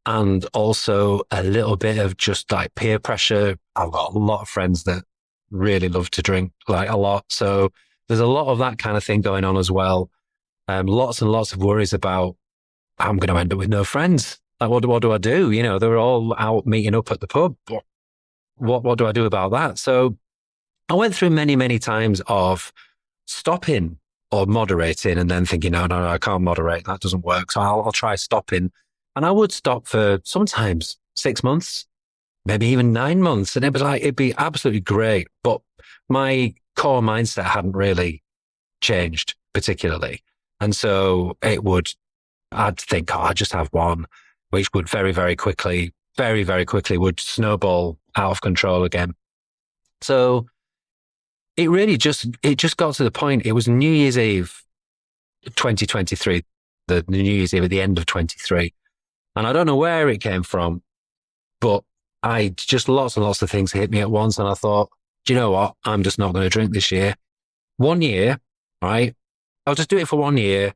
B: And also a little bit of just like peer pressure. I've got a lot of friends that really love to drink, like a lot. So there's a lot of that kind of thing going on as well. Lots and lots of worries about I'm going to end up with no friends. Like, what do I do? You know, they're all out meeting up at the pub. What do I do about that? So I went through many, many times of stopping or moderating and then thinking, no, I can't moderate. That doesn't work. So I'll try stopping. And I would stop for sometimes 6 months, maybe even 9 months. And it'd be absolutely great. But my core mindset hadn't really changed particularly. And so I'd think, I just have one, which would very, very quickly would snowball out of control again. So it just got to the point. It was New Year's Eve, 2023, the New Year's Eve at the end of 23. And I don't know where it came from, but I just lots and lots of things hit me at once. And I thought, do you know what? I'm just not going to drink this year. 1 year, right? I'll just do it for 1 year.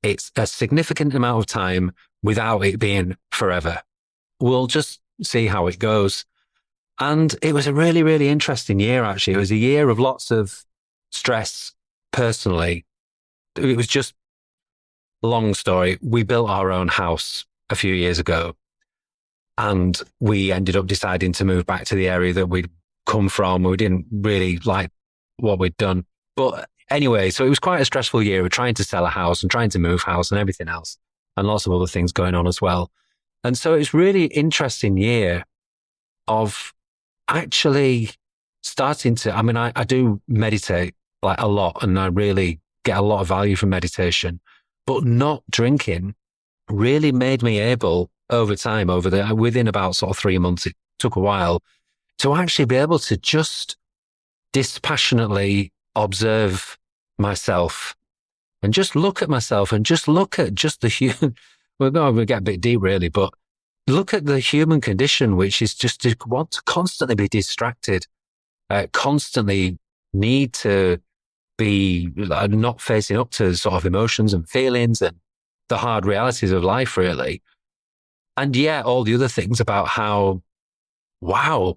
B: It's a significant amount of time without it being forever. We'll just see how it goes. And it was a really, really interesting year, actually. It was a year of lots of stress personally. It was just a long story. We built our own house a few years ago, and we ended up deciding to move back to the area that we'd come from. We didn't really like what we'd done. But anyway, so it was quite a stressful year. We're trying to sell a house and trying to move house and everything else, and lots of other things going on as well. And so it's really interesting year of actually starting to, I do meditate like a lot, and I really get a lot of value from meditation, but not drinking really made me able over time, within about sort of 3 months, it took a while to actually be able to just dispassionately observe myself and just look at myself and just look at just the human, we'll get a bit deep really, but look at the human condition, which is just to want to constantly be distracted, constantly need to be not facing up to sort of emotions and feelings and the hard realities of life, really. And yeah, all the other things about how, wow,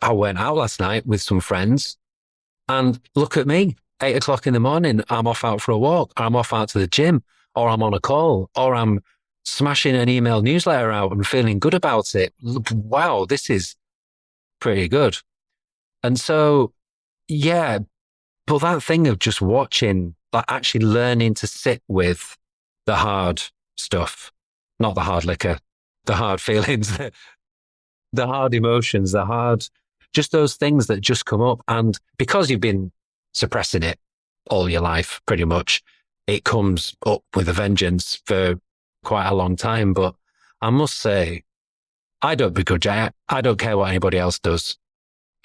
B: I went out last night with some friends and look at me, 8 o'clock in the morning, I'm off out for a walk, or I'm off out to the gym, or I'm on a call, or I'm smashing an email newsletter out and feeling good about it. Wow, this is pretty good. And so, yeah, but that thing of just watching, like actually learning to sit with the hard stuff, not the hard liquor, the hard feelings, the hard emotions, just those things that just come up. And because you've been suppressing it all your life, pretty much, it comes up with a vengeance for quite a long time. But I must say, I don't begrudge it. I don't care what anybody else does.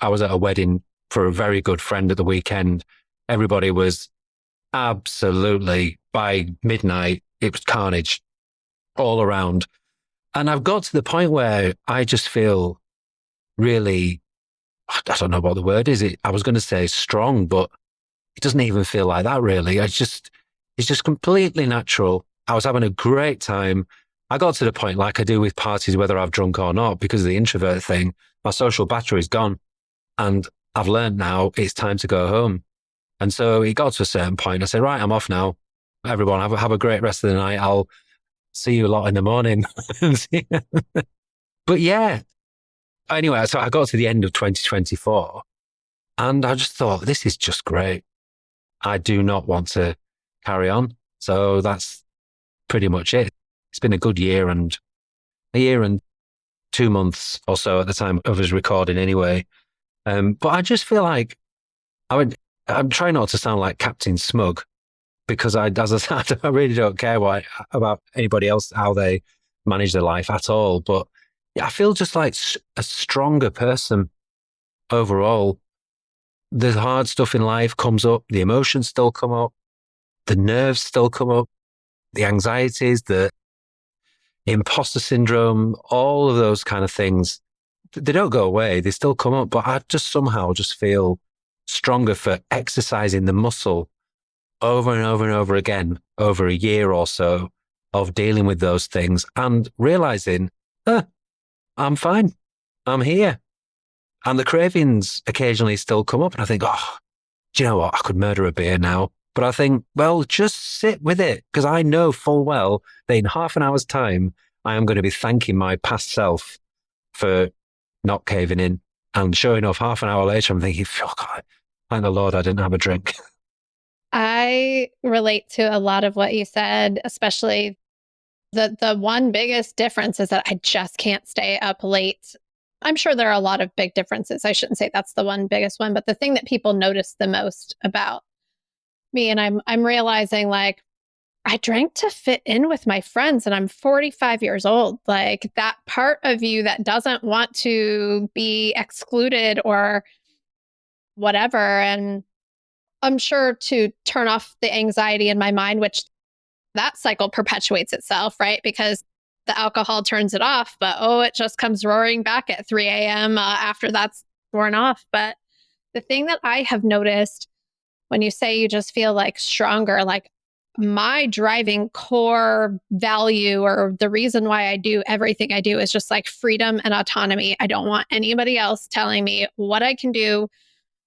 B: I was at a wedding for a very good friend at the weekend. Everybody was absolutely, by midnight, it was carnage all around. And I've got to the point where I just feel really, I don't know what the word is. I was going to say strong, but it doesn't even feel like that really. It's just completely natural. I was having a great time. I got to the point, like I do with parties, whether I've drunk or not, because of the introvert thing, my social battery's gone. And I've learned now it's time to go home. And so it got to a certain point. I said, right, I'm off now. Everyone, have a great rest of the night. I'll see you a lot in the morning. But yeah, anyway, so I got to the end of 2024 and I just thought, this is just great. I do not want to carry on. So that's pretty much it. It's been a good year and 2 months or so at the time of us recording anyway. But I just feel like I'm trying not to sound like Captain Smug, because as I said, I really don't care about anybody else, how they manage their life at all. But yeah, I feel just like a stronger person overall. The hard stuff in life comes up, the emotions still come up, the nerves still come up, the anxieties, the imposter syndrome, all of those kind of things, they don't go away. They still come up, but I just somehow just feel stronger for exercising the muscle over and over and over again over a year or so of dealing with those things and realizing, I'm fine. I'm here. And the cravings occasionally still come up. And I think, do you know what? I could murder a beer now. But I think, well, just sit with it, because I know full well that in half an hour's time, I am going to be thanking my past self for not caving in. And sure enough, half an hour later, I'm thinking, oh God, thank the Lord I didn't have a drink.
A: I relate to a lot of what you said, especially the one biggest difference is that I just can't stay up late. I'm sure there are a lot of big differences. I shouldn't say that's the one biggest one, but the thing that people notice the most about me, and I'm realizing, like, I drank to fit in with my friends, and I'm 45 years old. Like, that part of you that doesn't want to be excluded or whatever. And I'm sure to turn off the anxiety in my mind, which that cycle perpetuates itself, right? Because the alcohol turns it off, but it just comes roaring back at 3 a.m. After that's worn off. But the thing that I have noticed when you say you just feel like stronger, like, my driving core value or the reason why I do everything I do is just like freedom and autonomy. I don't want anybody else telling me what I can do,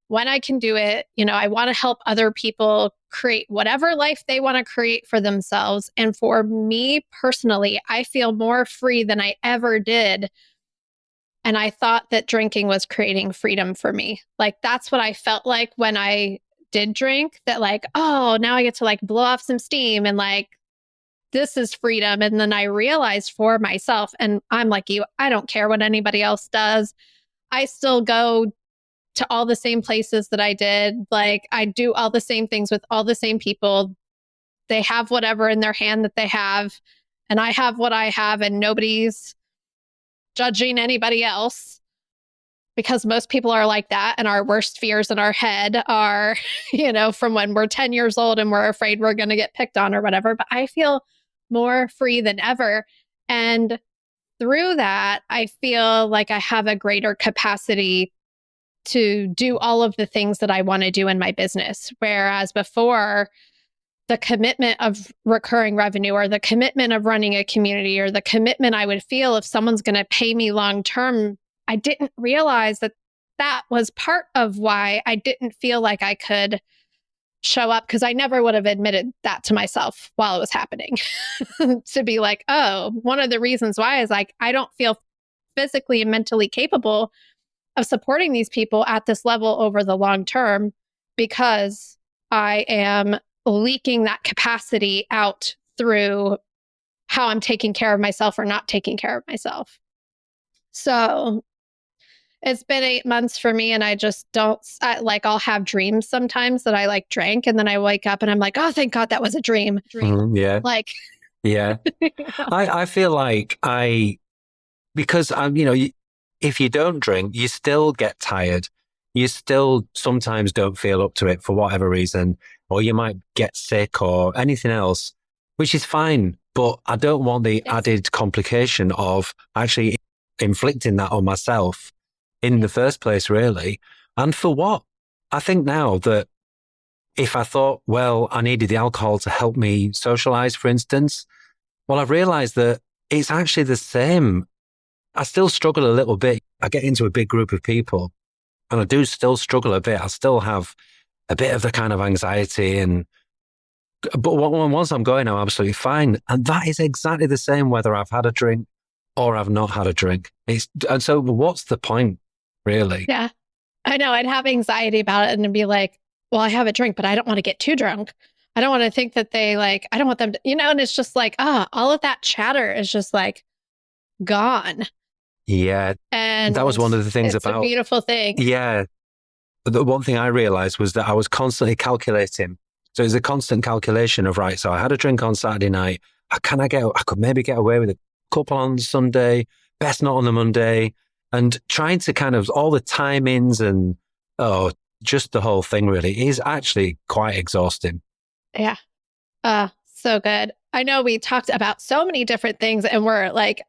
A: when I can do it. I want to help other people create whatever life they want to create for themselves. And for me personally, I feel more free than I ever did. And I thought that drinking was creating freedom for me. Like, that's what I felt like when I did drink, that like, now I get to like blow off some steam and like, this is freedom. And then I realized for myself, and I'm like you, I don't care what anybody else does. I still go to all the same places that I did. Like, I do all the same things with all the same people. They have whatever in their hand that they have, and I have what I have, and nobody's judging anybody else, because most people are like that. And our worst fears in our head are, from when we're 10 years old and we're afraid we're going to get picked on or whatever. But I feel more free than ever. And through that, I feel like I have a greater capacity to do all of the things that I want to do in my business. Whereas before, the commitment of recurring revenue or the commitment of running a community or the commitment I would feel if someone's going to pay me long term, I didn't realize that that was part of why I didn't feel like I could show up, because I never would have admitted that to myself while it was happening. To be like, one of the reasons why is like, I don't feel physically and mentally capable of supporting these people at this level over the long term, because I am leaking that capacity out through how I'm taking care of myself or not taking care of myself. So it's been 8 months for me, and I just don't, I'll have dreams sometimes that I like drank, and then I wake up and I'm like, oh, thank God that was a dream.
B: Yeah.
A: Like,
B: yeah. I feel like because I'm, if you don't drink, you still get tired. You still sometimes don't feel up to it for whatever reason, or you might get sick or anything else, which is fine. But I don't want the added complication of actually inflicting that on myself in the first place, really. And for what? I think now that if I thought, well, I needed the alcohol to help me socialize, for instance, well, I've realized that it's actually the same. I still struggle a little bit. I get into a big group of people and I do still struggle a bit. I still have a bit of the kind of anxiety but once I'm going, I'm absolutely fine. And that is exactly the same whether I've had a drink or I've not had a drink. And so what's the point, really?
A: Yeah, I know. I'd have anxiety about it and be like, well, I have a drink, but I don't want to get too drunk. I don't want to think that I don't want them to, and it's just like, all of that chatter is just like gone.
B: Yeah.
A: And
B: that was one of the things
A: it's a beautiful thing.
B: Yeah. But the one thing I realized was that I was constantly calculating. So it was a constant calculation of, right, so I had a drink on Saturday night. I could maybe get away with a couple on Sunday, best not on the Monday, and trying to kind of all the timings and, just the whole thing really is actually quite exhausting.
A: Yeah. So good. I know we talked about so many different things and we're like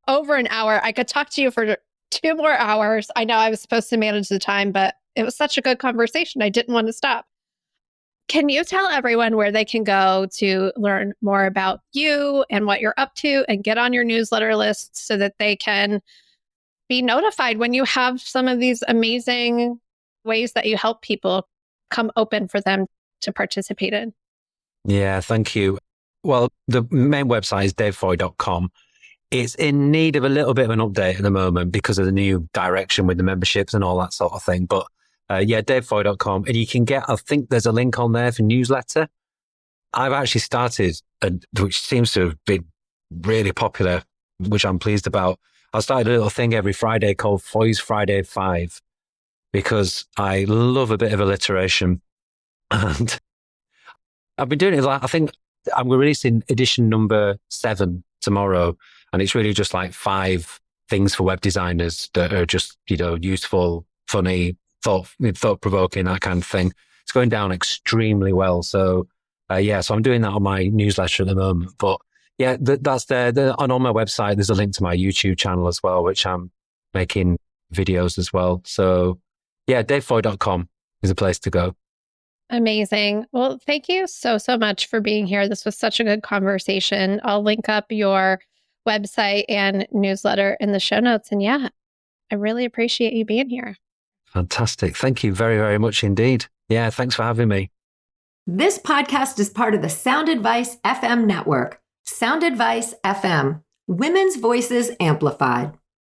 A: over an hour. I could talk to you for 2 more hours. I know I was supposed to manage the time, but it was such a good conversation. I didn't want to stop. Can you tell everyone where they can go to learn more about you and what you're up to and get on your newsletter list so that they can be notified when you have some of these amazing ways that you help people come open for them to participate in?
B: Yeah, thank you. Well, the main website is davefoy.com. It's in need of a little bit of an update at the moment because of the new direction with the memberships and all that sort of thing. But yeah, davefoy.com. And you can I think there's a link on there for newsletter. I've actually started, which seems to have been really popular, which I'm pleased about. I started a little thing every Friday called Foy's Friday 5 because I love a bit of alliteration. And I've been doing it I think I'm releasing edition number 7 tomorrow. And it's really just like 5 things for web designers that are just, useful, funny, thought-provoking, that kind of thing. It's going down extremely well. So, so I'm doing that on my newsletter at the moment. But yeah, that's there. And on my website, there's a link to my YouTube channel as well, which I'm making videos as well. So yeah, davefoy.com is a place to go.
A: Amazing. Well, thank you so much for being here. This was such a good conversation. I'll link up your website and newsletter in the show notes. And yeah, I really appreciate you being here.
B: Fantastic. Thank you very, very much indeed. Yeah, thanks for having me.
C: This podcast is part of the Sound Advice FM network. Sound Advice FM, women's voices amplified.